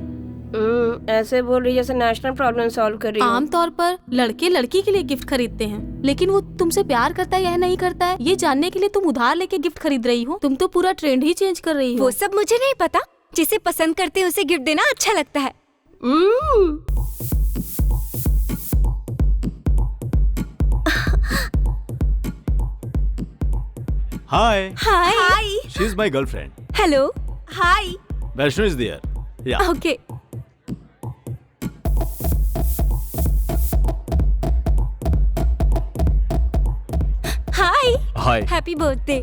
ऐसे बोल रही जैसे नेशनल प्रॉब्लम सॉल्व कर रही हो। आमतौर पर लड़के लड़की के लिए गिफ्ट खरीदते हैं, लेकिन वो तुमसे प्यार करता है या नहीं करता है ये जानने के लिए तुम उधार लेके गिफ्ट खरीद रही हो। तुम तो पूरा ट्रेंड ही चेंज कर रही हो। वो सब मुझे नहीं पता, जिसे पसंद करते हैं उसे गिफ्ट देना अच्छा लगता है। Hi hi. She is my girlfriend. Hello. Hi. Vaishnu is there. Ya okay. Hi. Hi. Happy birthday.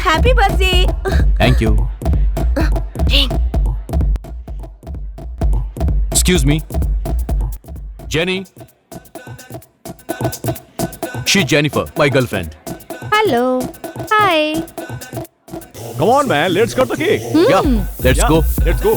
Happy birthday. Thank you. Excuse me, Jenny. She Jennifer, my girlfriend. Hello. Hi. Come on man, let's cut the cake. Ya, let's go. Let's go.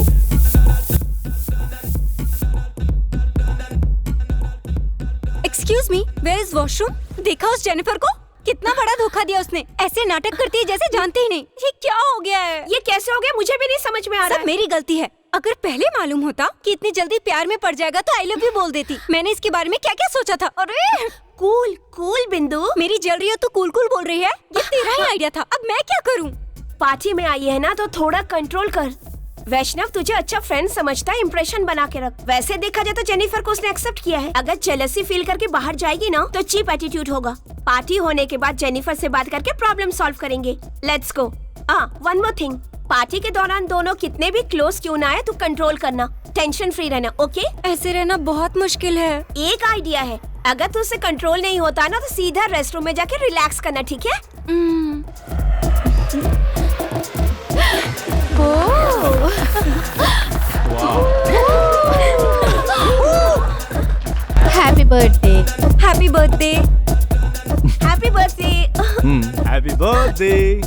Excuse me, where is washroom? देखा उस Jennifer को? कितना बड़ा धोखा दिया उसने। ऐसे नाटक करती है जैसे जानते ही नहीं। ये क्या हो गया है? ये कैसे हो गया मुझे भी नहीं समझ में आ रहा है। सब मेरी गलती है। अगर पहले मालूम होता कि इतनी जल्दी प्यार में पड़ जाएगा तो आई लव यू बोल देती। मैंने इसके बारे में क्या क्या सोचा था। अरे कूल कूल बिंदु, मेरी जल रही हो तो कूल कूल बोल रही है। ये तेरा ही आइडिया था, अब मैं क्या करूँ? पार्टी में आई है ना तो थोड़ा कंट्रोल कर। वैष्णव तुझे अच्छा फ्रेंड समझता है, इंप्रेशन बना के रख। वैसे देखा जाए तो जेनिफर को उसने एक्सेप्ट किया है। अगर जेलसी फील करके बाहर जाएगी ना तो चीप एटीट्यूड होगा। पार्टी होने के बाद जेनिफर से बात करके प्रॉब्लम सॉल्व करेंगे। Let's go. One more thing, party के दौरान दोनों कितने भी क्लोज क्यों ना आए तू कंट्रोल करना, टेंशन फ्री रहना। ओके? ऐसे रहना बहुत मुश्किल है। एक आइडिया है, अगर तू उससे कंट्रोल नहीं होता ना तो सीधा रेस्टरूम में जाके रिलैक्स करना, ठीक है? Happy birthday. Happy birthday. Happy birthday. Happy birthday.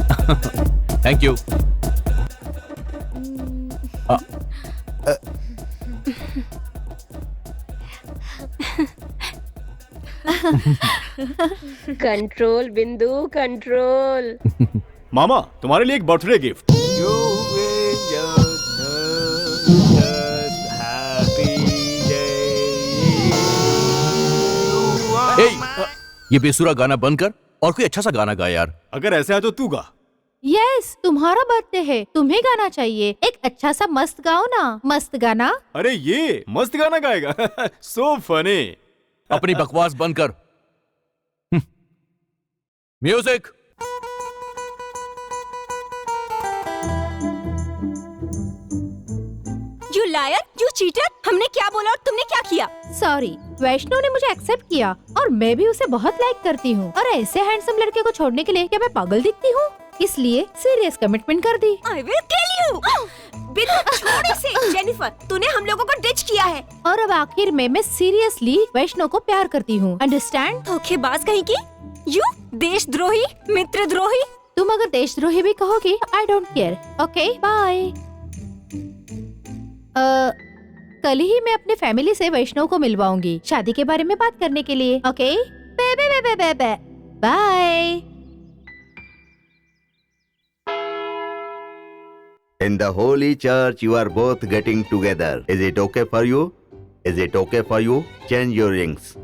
Thank you. Control बिंदु, कंट्रोल। मामा, तुम्हारे लिए एक बर्थडे गिफ्ट। ये बेसुरा गाना बंद कर और कोई अच्छा सा गाना गा यार। अगर ऐसा है तो तू गा। यस, तुम्हारा बर्थडे है, तुम्हें गाना चाहिए। एक अच्छा सा मस्त गाओ ना, मस्त गाना। अरे ये मस्त गाना गाएगा। So funny. अपनी बकवास बंद कर। Music. You liar, you cheater. हमने क्या बोला और तुमने क्या किया? सॉरी, वैष्णव ने मुझे एक्सेप्ट किया और मैं भी उसे बहुत लाइक करती हूँ। और ऐसे हैंडसम लड़के को छोड़ने के लिए क्या मैं पागल दिखती हूँ? इसलिए सीरियस कमिटमेंट कर दी। I will kill you। बिंदु छोड़ इसे। जेनिफर, तूने हम लोगों को डिच किया है। और अब आखिर में मैं सीरियसली वैष्णव को प्यार करती हूँ। अंडरस्टैंड? धोखेबाज कहीं की। यू देशद्रोही, मित्रद्रोही। तुम अगर देशद्रोही भी कहोगी, I don't care. Okay, bye. कल ही मैं अपने फैमिली से वैष्णव को मिलवाऊंगी शादी के बारे में बात करने के लिए। Okay, bye. In the holy church, you are both getting together. Is it okay for you? Is it okay for you? Change your rings.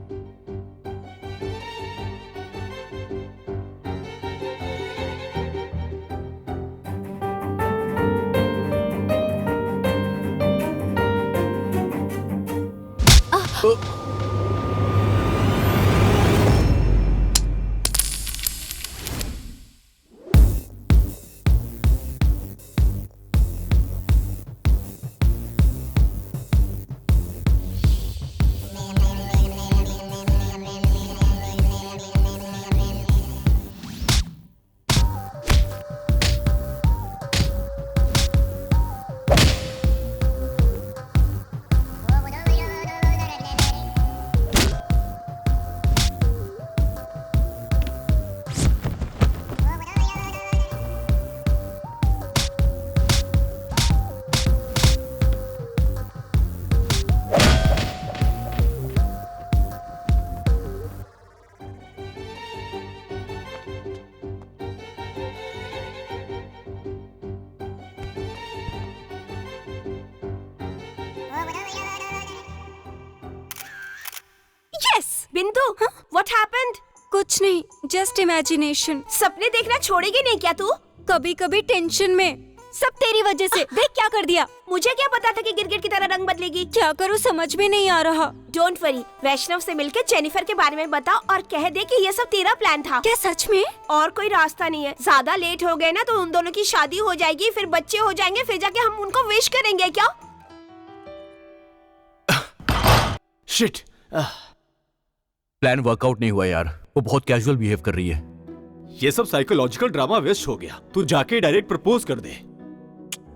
बिंदु, व्हाट हैपेंड? कुछ नहीं, जस्ट इमेजिनेशन। सपने देखना छोड़ेगी नहीं क्या तू? कभी कभी टेंशन में। सब तेरी वजह से। देख क्या कर दिया। मुझे क्या पता था कि गिरगिट की तरह रंग बदलेगी। क्या करूँ समझ में नहीं आ रहा। डोंट वरी, वैष्णव से मिलकर जेनिफर के बारे में बता और कह दे कि ये सब तेरा प्लान था। क्या सच में? और कोई रास्ता नहीं है। ज्यादा लेट हो गए ना तो उन दोनों की शादी हो जाएगी, फिर बच्चे हो जाएंगे, फिर जाके हम उनको विश करेंगे क्या? शिट। प्लान वर्कआउट नहीं हुआ यार। वो बहुत कैजुअल बिहेव कर रही है। ये सब साइकोलॉजिकल ड्रामा वेस्ट हो गया। तू जाके डायरेक्ट प्रपोज कर दे।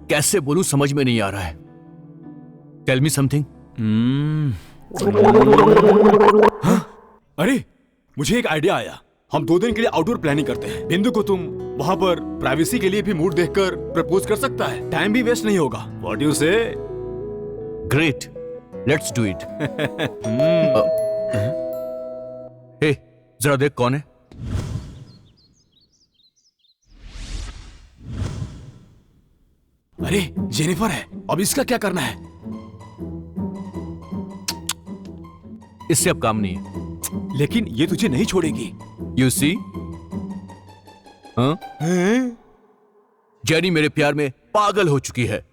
कैसे बोलूं समझ में नहीं आ रहा है। Tell me something. अरे मुझे एक आइडिया आया। हम 2 दिन के लिए आउटडोर प्लानिंग करते हैं। बिंदु को तुम वहां पर प्राइवेसी के लिए भी मूड देखकर प्रपोज कर सकता है। टाइम भी वेस्ट नहीं होगा। What you say? Great, let's do it. Hey, जरा देख कौन है। अरे जेनिफर है। अब इसका क्या करना है? इससे अब काम नहीं है। लेकिन ये तुझे नहीं छोड़ेगी। यू सी, जेनी मेरे प्यार में पागल हो चुकी है।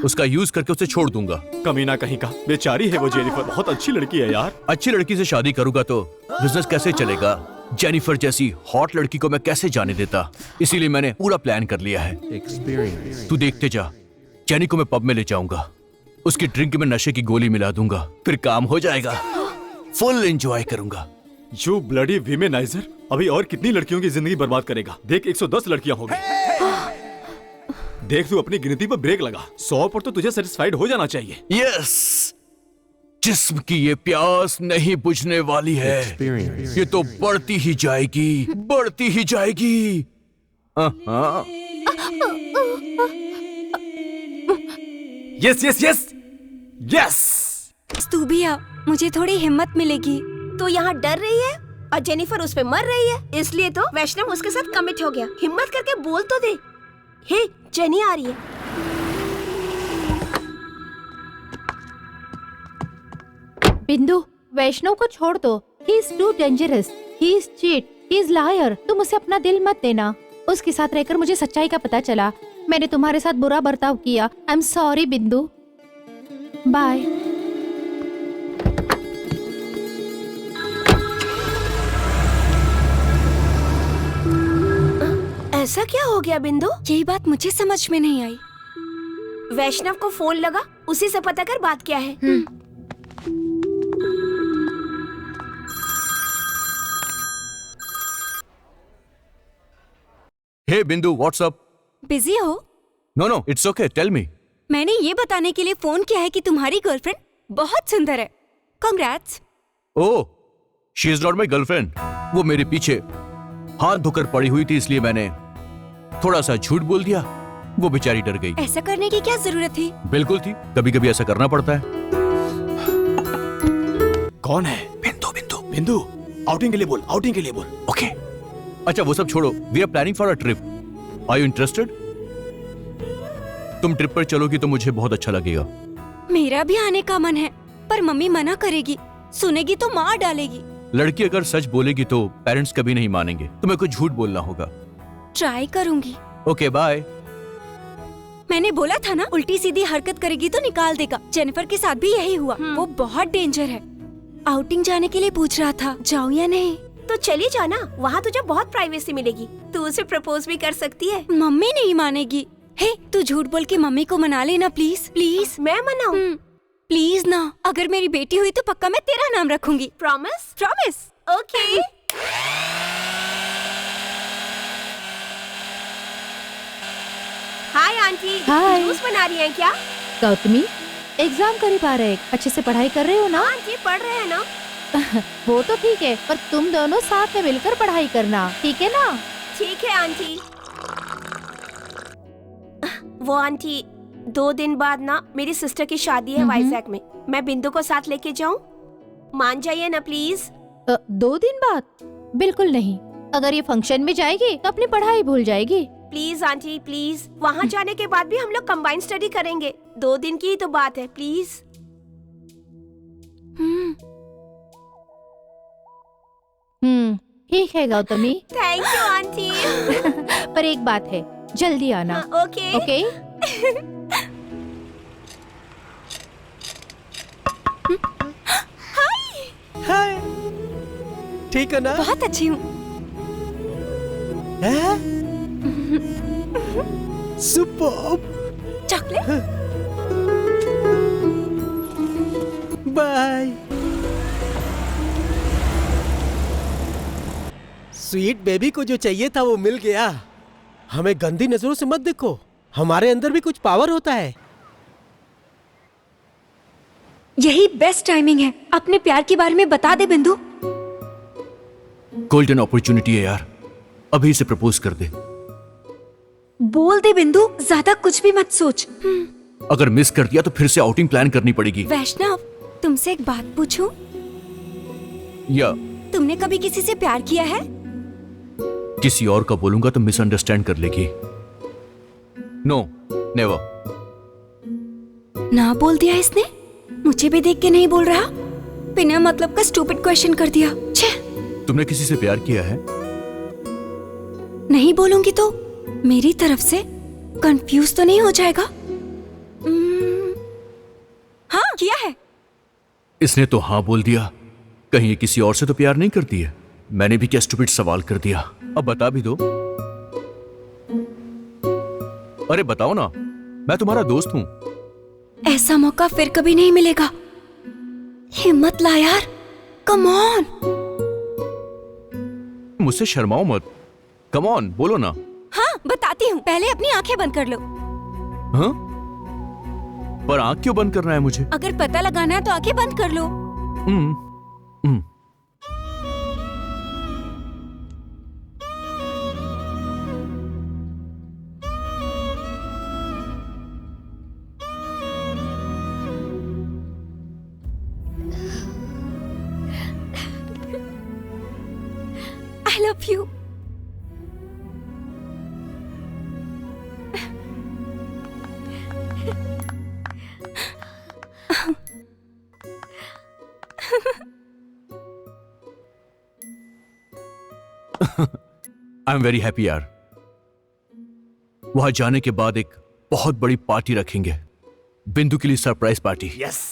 उसका यूज करके उसे छोड़ दूंगा। कमीना कहीं का। बेचारी है वो जेनिफर। बहुत अच्छी लड़की है यार। अच्छी लड़की से शादी करूंगा तो बिजनेस कैसे चलेगा? जेनिफर जैसी हॉट लड़की को मैं कैसे जाने देता? इसीलिए मैंने पूरा प्लान कर लिया है। तू देखते जा। जेनी को मैं पब में ले जाऊंगा। उसकी ड्रिंक में नशे की गोली मिला दूंगा। फिर काम हो जाएगा। फुल एंजॉय करूंगा। You bloody womanizer. अभी और कितनी लड़कियों की जिंदगी बर्बाद करेगा? देख 110 लड़कियां हो गई। देख तू अपनी गिनती पर ब्रेक लगा। 100 पर तो तुझे सेटिस्फाइड हो जाना चाहिए। यस, जिस्म की ये प्यास नहीं बुझने वाली है। ये तो बढ़ती ही जाएगी, बढ़ती ही जाएगी। Yes yes yes yes. तू भी आ, मुझे थोड़ी हिम्मत मिलेगी। तो यहाँ डर रही है और जेनिफर उस पे मर रही है, इसलिए तो वैष्णव उसके साथ कमिट हो गया। हिम्मत करके बोल तो दे। हे, जेनी आ रही है। बिंदु, वैष्णव को छोड़ दो। He is too dangerous. He is cheat. He is liar. तुम उसे अपना दिल मत देना। उसके साथ रहकर मुझे सच्चाई का पता चला। मैंने तुम्हारे साथ बुरा बर्ताव किया। आई एम सॉरी बिंदु। बाय। ऐसा क्या हो गया बिंदु? यही बात मुझे समझ में नहीं आई। वैष्णव को फोन लगा, उसी से पता कर बात क्या है। Hey Bindu, what's up? Busy हो? No no, it's okay, tell me. मैंने ये बताने के लिए फोन किया है कि तुम्हारी गर्लफ्रेंड बहुत सुंदर है। Congrats. Oh, she is not my girlfriend. वो मेरे पीछे हाथ धोकर पड़ी हुई थी, इसलिए मैंने थोड़ा सा झूठ बोल दिया। वो बेचारी डर गई। ऐसा करने की क्या जरूरत थी? बिल्कुल थी, कभी कभी ऐसा करना पड़ता है। कौन है? बिंदु बिंदु बिंदु। आउटिंग के लिए बोल, आउटिंग के लिए बोल। ओके। अच्छा वो सब छोड़ो, we are planning for a trip. Are you interested? तुम ट्रिप पर चलोगी तो मुझे बहुत अच्छा लगेगा। मेरा भी आने का मन है, पर मम्मी मना करेगी। सुनेगी तो मार डालेगी। लड़की अगर सच बोलेगी तो पेरेंट्स कभी नहीं मानेंगे। तुम्हें कुछ झूठ बोलना होगा। ट्राई करूंगी। Okay bye. मैंने बोला था ना, उल्टी सीधी हरकत करेगी तो निकाल देगा। जेनिफर के साथ भी यही हुआ। वो बहुत डेंजर है। आउटिंग जाने के लिए पूछ रहा था, जाऊं या नहीं? तो चली जाना, वहाँ तुझे बहुत प्राइवेसी मिलेगी। तू उसे प्रपोज भी कर सकती है। मम्मी नहीं मानेगी। हे, तू झूठ बोल के मम्मी को मना लेना प्लीज। प्लीज। मैं मनाऊं? प्लीज ना। अगर मेरी बेटी हुई तो पक्का मैं तेरा नाम रखूंगी। Promise? Promise. Okay. Hi aunty. Hi. Juice बना रही हैं क्या? गौतमी, एग्जाम करीब आ रहे हैं। अच्छे से पढ़ाई कर रहे हो ना? आंटी पढ़ रहे हैं ना? वो तो ठीक है, पर तुम दोनों साथ में मिलकर पढ़ाई करना, ठीक है ना? ठीक है आंटी। वो आंटी, 2 दिन बाद ना मेरी सिस्टर की शादी है वाइजैक में। मैं बिंदु को साथ लेके जाऊं? मान जाइए ना प्लीज। 2 दिन बाद? बिल्कुल नहीं। अगर ये फंक्शन में जाएगी तो अपनी पढ़ाई भूल जाएगी। Please aunty please. वहाँ जाने के बाद भी हम लोग कंबाइंड स्टडी करेंगे। 2 दिन की ही तो बात है, प्लीज। ठीक है गौतमी। Thank you aunty. पर एक बात है, जल्दी आना। Okay okay. हाय, ठीक है ना? बहुत अच्छी हूँ। Super. Chocolate. Bye. Sweet baby को जो चाहिए था वो मिल गया। हमें गंदी नजरों से मत देखो, हमारे अंदर भी कुछ पावर होता है। यही बेस्ट टाइमिंग है, अपने प्यार के बारे में बता दे बिंदु। गोल्डन अपॉर्चुनिटी है यार, अभी से प्रपोज कर दे। बोल दे बिंदु, ज्यादा कुछ भी मत सोच। अगर मिस कर दिया तो फिर से आउटिंग प्लान करनी पड़ेगी। वैष्णव, तुमसे एक बात पूछूं? या तुमने कभी किसी से प्यार किया है? किसी और का बोलूंगा तो मिसअंडरस्टैंड कर लेगी। No, never. ना बोल दिया इसने, मुझे भी देख के नहीं बोल रहा। बिना मतलब का स्टूपिड क्वेश्चन कर दिया। छे। तुमने किसी से प्यार किया है? नहीं बोलूंगी तो मेरी तरफ से कंफ्यूज तो नहीं हो जाएगा? हाँ, किया है। इसने तो हाँ बोल दिया, कहीं ये किसी और से तो प्यार नहीं करती है। मैंने भी क्या स्टूपिड सवाल कर दिया। अब बता भी दो। अरे बताओ ना, मैं तुम्हारा दोस्त हूं। ऐसा मौका फिर कभी नहीं मिलेगा। हिम्मत ला यार, कम ऑन। मुझसे शर्माओ मत, कम ऑन बोलो ना। हाँ बताती हूँ, पहले अपनी आंखें बंद कर लो। हाँ? पर आंख क्यों बंद करना है मुझे? अगर पता लगाना है तो आंखें बंद कर लो। हम्म। I love you. I am very happy यार। वहां जाने के बाद एक बहुत बड़ी पार्टी रखेंगे, बिंदु के लिए सरप्राइज पार्टी। यस।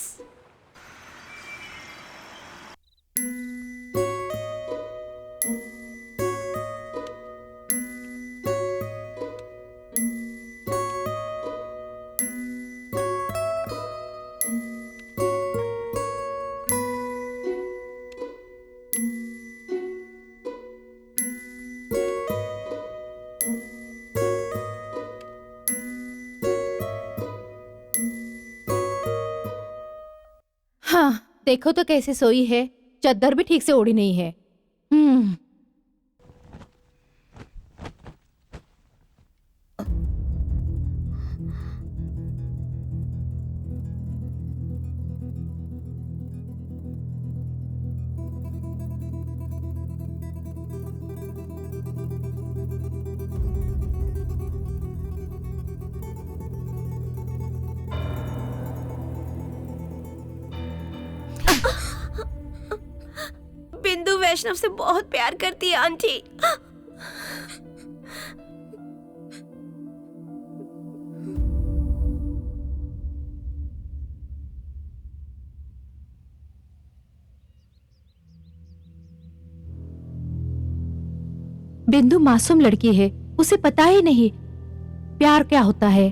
हाँ, देखो तो कैसे सोई है, चद्दर भी ठीक से ओढ़ी नहीं है। बिंदु वैष्णव से बहुत प्यार करती है आंटी। बिंदु मासूम लड़की है, उसे पता ही नहीं प्यार क्या होता है।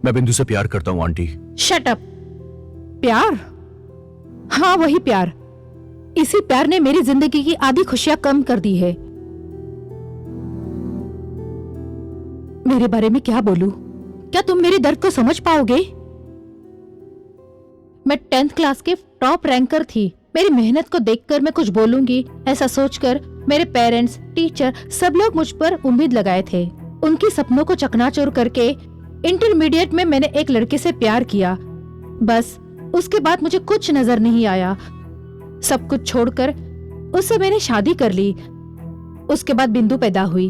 मैं बिंदु से प्यार करता हूँ आंटी। Shut up. प्यार? हाँ वही प्यार। इसी प्यार ने मेरी जिंदगी की आधी खुशियां कम कर दी है। मेरे बारे में क्या बोलूं? क्या तुम मेरे दर्द को समझ पाओगे? मैं 10th क्लास के टॉप रैंकर थी। मेरी मेहनत को देखकर मैं कुछ बोलूंगी ऐसा सोचकर मेरे पेरेंट्स, टीचर सब लोग मुझ पर उम्मीद लगाए थे। उनके सपनों को चकनाचूर करके इंटरमीडिएट में मैंने एक लड़के से प्यार किया। बस उसके बाद मुझे कुछ नजर नहीं आया। सब कुछ छोड़कर उससे मैंने शादी कर ली। उसके बाद बिंदु पैदा हुई।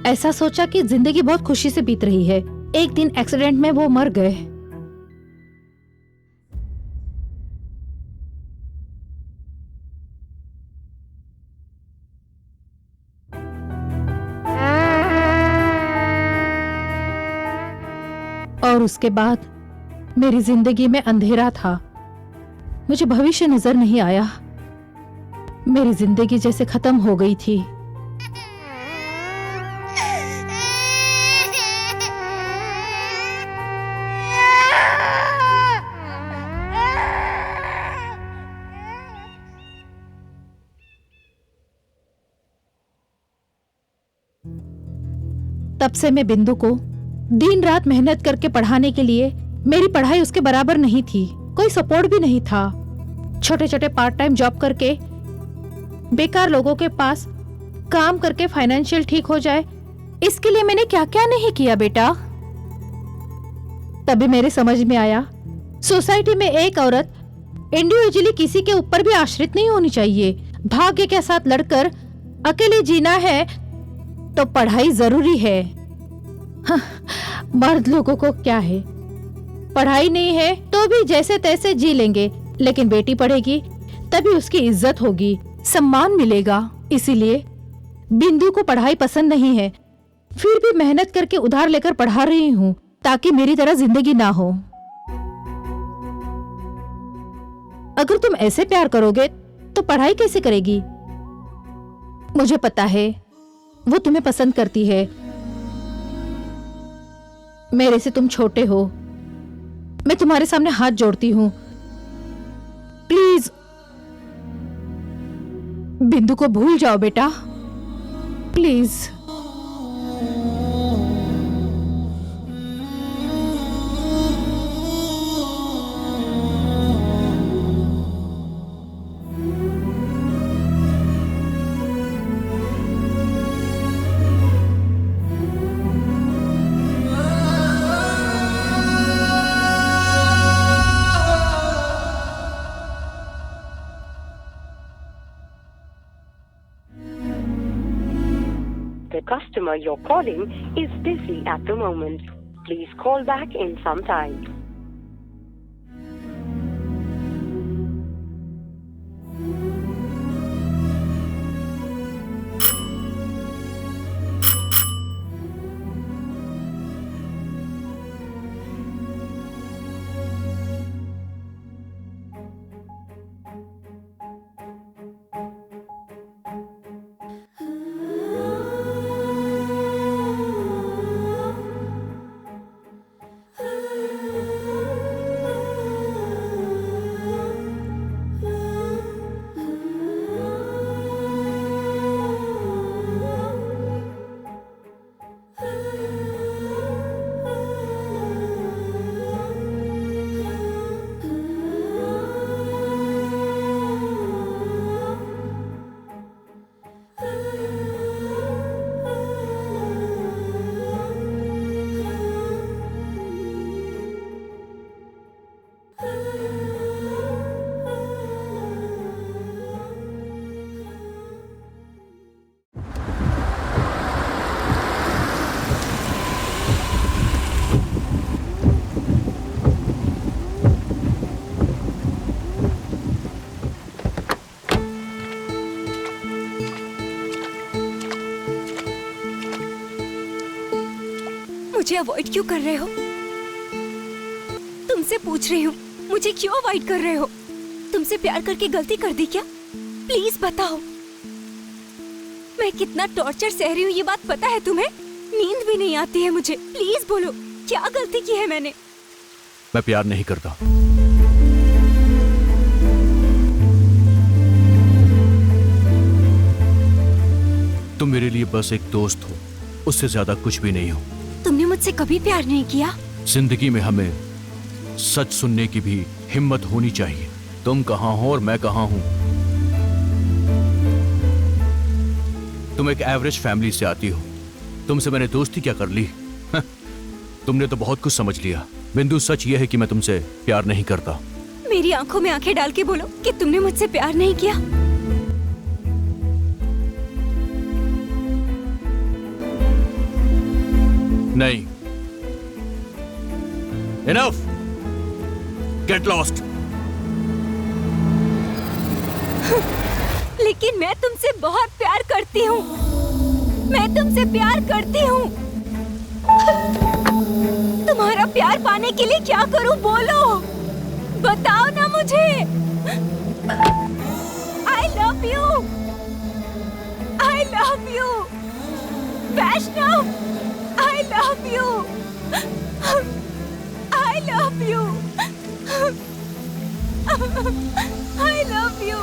ऐसा सोचा कि जिंदगी बहुत खुशी से बीत रही है। एक दिन एक्सीडेंट में वो मर गए। और उसके बाद मेरी जिंदगी में अंधेरा था। मुझे भविष्य नजर नहीं आया। मेरी जिंदगी जैसे खत्म हो गई थी। तब से मैं बिंदु को दिन रात मेहनत करके पढ़ाने के लिए, मेरी पढ़ाई उसके बराबर नहीं थी, कोई सपोर्ट भी नहीं था। छोटे छोटे पार्ट टाइम जॉब करके, बेकार लोगों के पास काम करके फाइनेंशियल ठीक हो जाए, इसके लिए मैंने क्या क्या नहीं किया बेटा। तभी मेरे समझ में आया, सोसाइटी में एक औरत इंडिविजुअली किसी के ऊपर भी आश्रित नहीं होनी चाहिए। भाग्य के साथ लड़कर अकेले जीना है तो पढ़ाई जरूरी है। हाँ, मर्द लोगों को क्या है, पढ़ाई नहीं है तो भी जैसे तैसे जी लेंगे, लेकिन बेटी पढ़ेगी तभी उसकी इज्जत होगी, सम्मान मिलेगा। इसीलिए बिंदु को पढ़ाई पसंद नहीं है, फिर भी मेहनत करके उधार लेकर पढ़ा रही हूँ ताकि मेरी तरह जिंदगी ना हो। अगर तुम ऐसे प्यार करोगे तो पढ़ाई कैसे करेगी? मुझे पता है वो तुम्हें पसंद करती है। मेरे से तुम छोटे हो, मैं तुम्हारे सामने हाथ जोड़ती हूँ, प्लीज बिंदु को भूल जाओ बेटा, please. The customer you're calling is busy at the moment. Please call back in some time. मुझे अवॉइड क्यों कर रहे हो? तुमसे पूछ रही हूँ, मुझे क्यों अवॉइड कर रहे हो? तुमसे प्यार करके गलती कर दी क्या? प्लीज बताओ। मैं कितना टॉर्चर सह रही हूँ ये बात पता है तुम्हें? नींद भी नहीं आती है मुझे। प्लीज बोलो, क्या गलती की है मैंने? मैं प्यार नहीं करता। तुम मेरे लिए बस एक दोस्त हो, उससे ज्यादा कुछ भी नहीं हो। तुमने मुझसे कभी प्यार नहीं किया। जिंदगी में हमें सच सुनने की भी हिम्मत होनी चाहिए। तुम कहाँ हो और मैं कहाँ हूं। तुम एक एवरेज फैमिली से आती हो, तुमसे मैंने दोस्ती क्या कर ली? तुमने तो बहुत कुछ समझ लिया। बिंदु, सच यह है कि मैं तुमसे प्यार नहीं करता। मेरी आंखों में आंखें डाल के बोलो कि तुमने मुझसे प्यार नहीं किया। नहीं। Enough! Get lost! लेकिन मैं तुमसे बहुत प्यार करती हूँ। मैं तुमसे प्यार करती हूँ। तुम्हारा प्यार प्यार पाने के लिए क्या करूं, बोलो, बताओ ना मुझे। I love you. I love you. Vaishnav, I love you. I love you. I love you.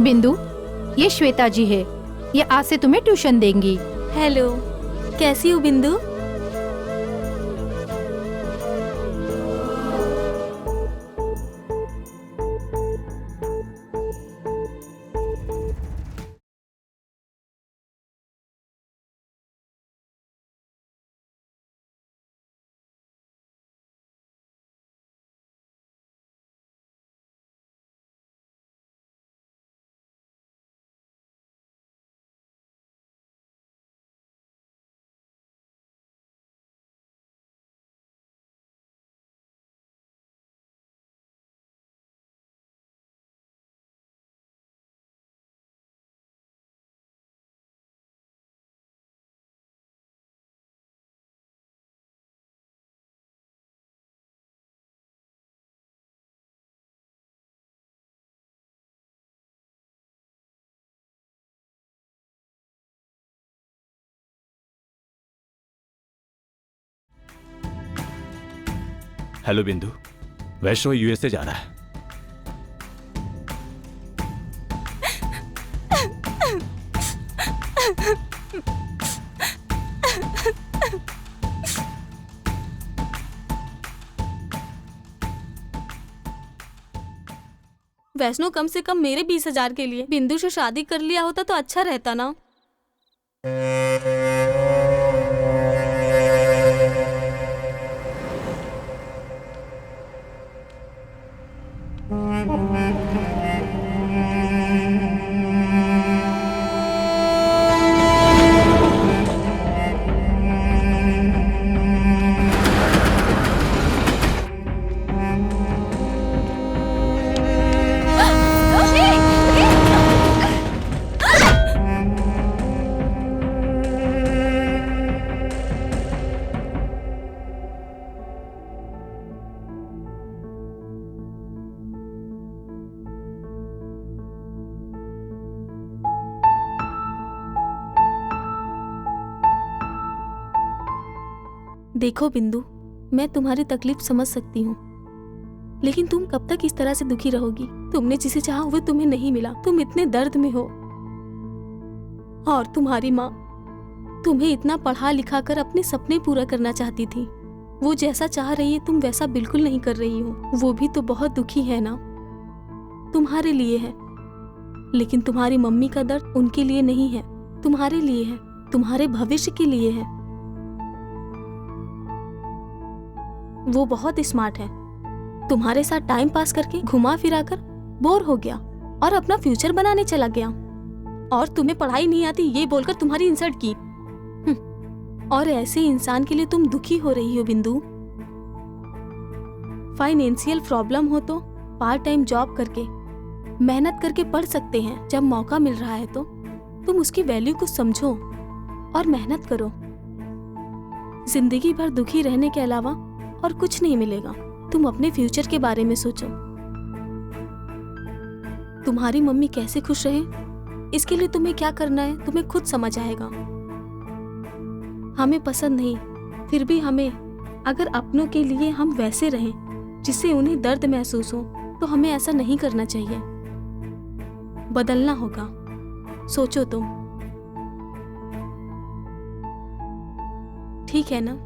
बिंदु, ये श्वेता जी है, ये आज से तुम्हें ट्यूशन देंगी। हेलो, कैसी हो बिंदु? हेलो बिंदु, वैष्णव यूएसए जा रहा है। वैष्णो, कम से कम मेरे 20,000 के लिए बिंदु से शादी कर लिया होता तो अच्छा रहता ना। देखो बिंदु, मैं तुम्हारी तकलीफ समझ सकती हूँ, लेकिन तुम कब तक इस तरह से दुखी रहोगी? तुमने जिसे चाहा वो तुम्हें नहीं मिला, तुम इतने दर्द में हो। और तुम्हारी माँ तुम्हें इतना पढ़ा लिखा कर अपने सपने पूरा करना चाहती थी। वो जैसा चाह रही है तुम वैसा बिल्कुल नहीं कर रही हो। वो भी तो बहुत दुखी है ना, तुम्हारे लिए है। लेकिन तुम्हारी मम्मी का दर्द उनके लिए नहीं है, तुम्हारे लिए है, तुम्हारे भविष्य के लिए है। वो बहुत स्मार्ट है, तुम्हारे साथ टाइम पास करके घुमा फिरा कर बोर हो गया और अपना फ्यूचर बनाने चला गया। और तुम्हें पढ़ाई नहीं आती ये बोलकर तुम्हारी इंसल्ट की। और ऐसे इंसान के लिए तुम दुखी हो रही हो बिंदु। फाइनेंशियल प्रॉब्लम हो तो पार्ट टाइम जॉब करके मेहनत करके पढ़ सकते हैं। जब मौका मिल रहा है तो तुम उसकी वैल्यू को समझो और मेहनत करो। जिंदगी भर दुखी रहने के अलावा और कुछ नहीं मिलेगा। तुम अपने फ्यूचर के बारे में सोचो। तुम्हारी मम्मी कैसे खुश रहे इसके लिए तुम्हें क्या करना है तुम्हें खुद समझ आएगा। हमें पसंद नहीं, फिर भी हमें अगर अपनों के लिए हम वैसे रहें जिससे उन्हें दर्द महसूस हो तो हमें ऐसा नहीं करना चाहिए। बदलना होगा, सोचो तुम। ठीक है ना?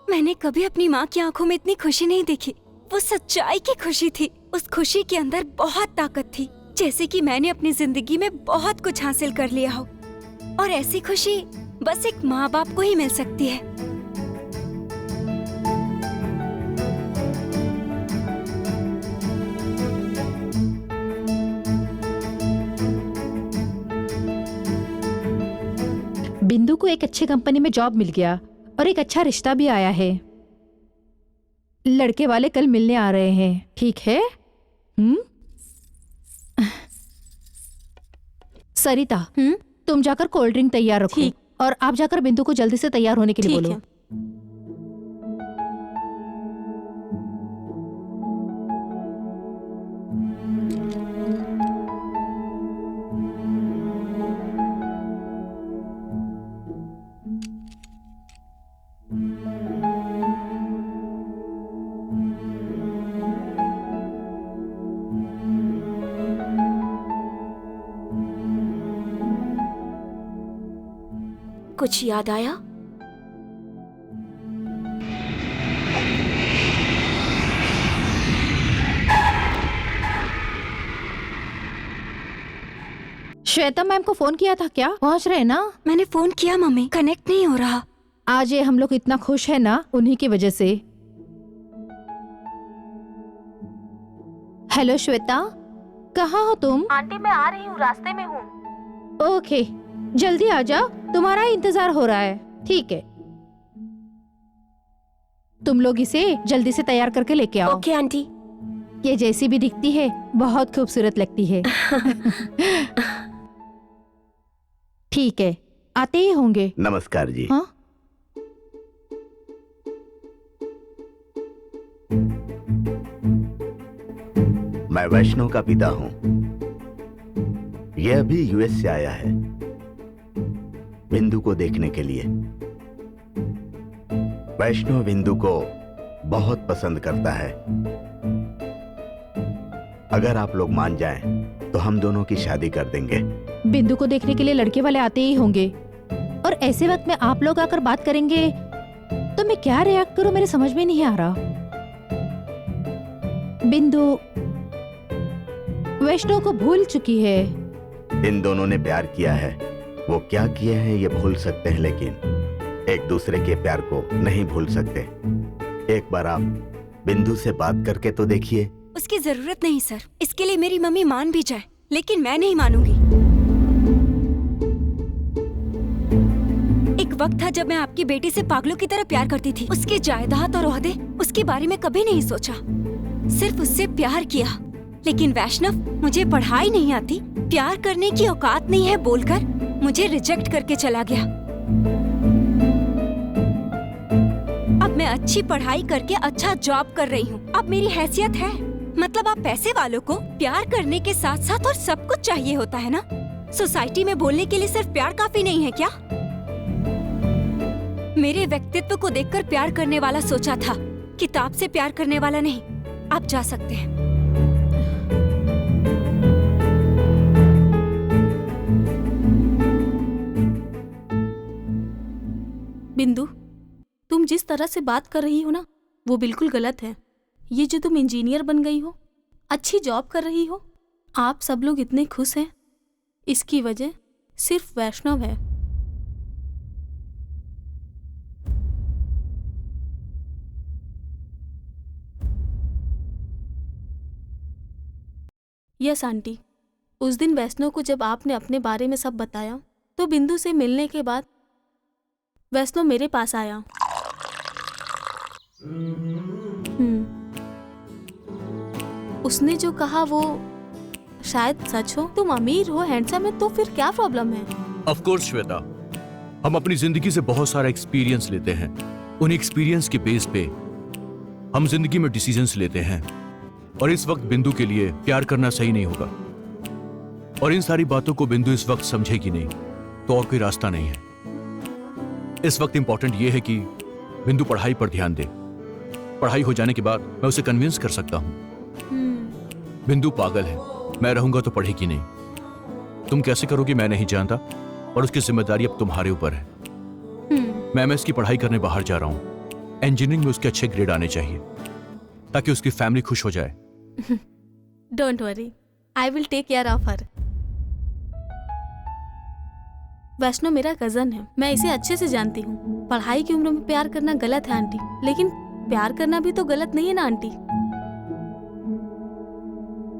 मैंने कभी अपनी माँ की आंखों में इतनी खुशी नहीं देखी। वो सच्चाई की खुशी थी। उस खुशी के अंदर बहुत ताकत थी, जैसे कि मैंने अपनी जिंदगी में बहुत कुछ हासिल कर लिया हो। और ऐसी खुशी बस एक माँ बाप को ही मिल सकती है। बिंदु को एक अच्छी कंपनी में जॉब मिल गया और एक अच्छा रिश्ता भी आया है। लड़के वाले कल मिलने आ रहे हैं, ठीक है? सरिता, तुम जाकर कोल्ड ड्रिंक तैयार रखो। ठीक। और आप जाकर बिंदु को जल्दी से तैयार होने के लिए ठीक बोलो। है। कुछ याद आया? श्वेता मैम को फोन किया था क्या? पहुंच रहे ना? मैंने फोन किया मम्मी, कनेक्ट नहीं हो रहा। आज ये हम लोग इतना खुश है ना, उन्हीं की वजह से। हेलो श्वेता, कहाँ हो तुम? आंटी मैं आ रही हूँ, रास्ते में हूँ। ओके, जल्दी आ जाओ, तुम्हारा इंतजार हो रहा है। ठीक है, तुम लोग इसे जल्दी से तैयार करके लेके आओ। Okay aunty. ये जैसी भी दिखती है बहुत खूबसूरत लगती है। ठीक है, आते ही होंगे। नमस्कार जी। हाँ? मैं वैष्णव का पिता हूं। यह अभी यूएस से आया है बिंदु को देखने के लिए। वैष्णव बिंदु को बहुत पसंद करता है। अगर आप लोग मान जाएं तो हम दोनों की शादी कर देंगे। बिंदु को देखने के लिए लड़के वाले आते ही होंगे, और ऐसे वक्त में आप लोग आकर बात करेंगे तो मैं क्या रिएक्ट करूं, मेरे समझ में नहीं आ रहा। बिंदु वैष्णव को भूल चुकी है। इन दोनों ने प्यार किया है। वो क्या किए हैं ये भूल सकते हैं, लेकिन एक दूसरे के प्यार को नहीं भूल सकते। एक बार आप बिंदु से बात करके तो देखिए। उसकी जरूरत नहीं सर, इसके लिए मेरी मम्मी मान भी जाए, लेकिन मैं नहीं मानूंगी। एक वक्त था जब मैं आपकी बेटी से पागलों की तरह प्यार करती थी। उसके जायदाद और ओहदे, उसके बारे में कभी नहीं सोचा, सिर्फ उससे प्यार किया। लेकिन वैष्णव मुझे पढ़ाई नहीं आती, प्यार करने की औकात नहीं है बोलकर मुझे रिजेक्ट करके चला गया। अब मैं अच्छी पढ़ाई करके अच्छा जॉब कर रही हूँ। अब मेरी हैसियत है। मतलब आप पैसे वालों को प्यार करने के साथ साथ और सब कुछ चाहिए होता है ना? सोसाइटी में बोलने के लिए सिर्फ प्यार काफी नहीं है क्या? मेरे व्यक्तित्व को देखकर प्यार करने वाला सोचा था, किताब से प्यार करने वाला नहीं। आप जा सकते हैं। बिंदु, तुम जिस तरह से बात कर रही हो ना, वो बिल्कुल गलत है। ये जो तुम इंजीनियर बन गई हो, अच्छी जॉब कर रही हो, आप सब लोग इतने खुश हैं, इसकी वजह सिर्फ वैष्णव है। यस आंटी, उस दिन वैष्णव को जब आपने अपने बारे में सब बताया तो बिंदु से मिलने के बाद वैष्णव मेरे पास आया। उसने जो कहा वो शायद सच हो। तुम अमीर हो, हैंडसम है, तो फिर क्या प्रॉब्लम है? ऑफ कोर्स श्वेता, हम अपनी जिंदगी से बहुत सारा एक्सपीरियंस लेते हैं। उन एक्सपीरियंस के बेस पे हम जिंदगी में डिसीजंस लेते हैं। और इस वक्त बिंदु के लिए प्यार करना सही नहीं होगा। और इन सारी बातों को बिंदु इस वक्त समझेगी नहीं तो और कोई रास्ता नहीं है। इस वक्त इंपॉर्टेंट यह है कि बिंदु पढ़ाई पर ध्यान दे। पढ़ाई हो जाने के बाद मैं उसे कन्विंस कर सकता हूँ। बिंदु पागल है, मैं रहूंगा तो पढ़ेगी नहीं। तुम कैसे करोगी मैं नहीं जानता, और उसकी जिम्मेदारी अब तुम्हारे ऊपर है। मैं एमएस की पढ़ाई करने बाहर जा रहा हूँ। इंजीनियरिंग में उसके अच्छे ग्रेड आने चाहिए ताकि उसकी फैमिली खुश हो जाए। Don't worry, I will take care of her. Vaishnav मेरा कजन है, मैं इसे अच्छे से जानती हूँ। पढ़ाई की उम्र में प्यार करना गलत है आंटी, लेकिन प्यार करना भी तो गलत नहीं है ना आंटी।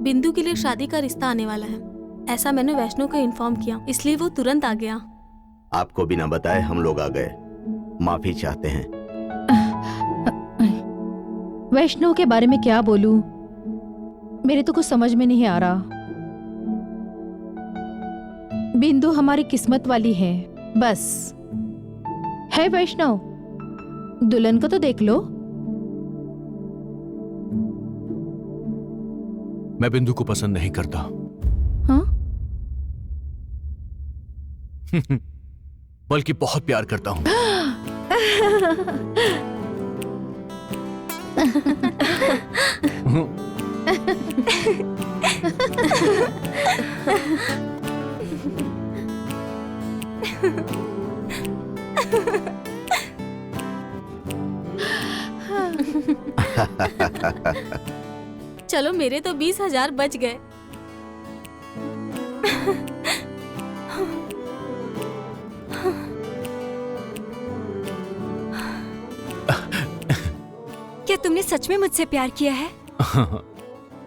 बिंदु के लिए शादी का रिश्ता आने वाला है, ऐसा मैंने वैष्णव को इन्फॉर्म किया, इसलिए वो तुरंत आ गया। आपको बिना बताए हम लोग आ गए, माफी चाहते हैं। वैष्णव के बारे में क्या बोलूं, मेरे तो कुछ समझ में नहीं आ रहा। बिंदु हमारी किस्मत वाली है, बस। है वैष्णव, दुल्हन को तो देख लो। मैं बिंदु को पसंद नहीं करता। हाँ? बल्कि बहुत प्यार करता हूं। चलो मेरे तो 20,000 बच गए। क्या तुमने सच में मुझसे प्यार किया है?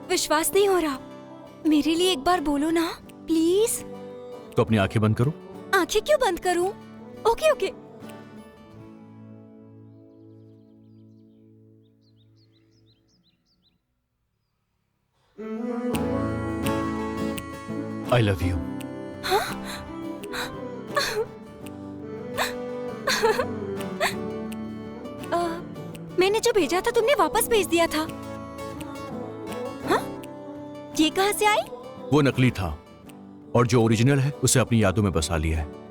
विश्वास नहीं हो रहा। मेरे लिए एक बार बोलो ना, प्लीज। तो अपनी आंखें बंद करो। आंखें क्यों बंद करूं? Okay okay. I love you. मैंने जो भेजा था तुमने वापस भेज दिया था। हाँ? ये कहाँ से आई? वो नकली था और जो ओरिजिनल है उसे अपनी यादों में बसा लिया है।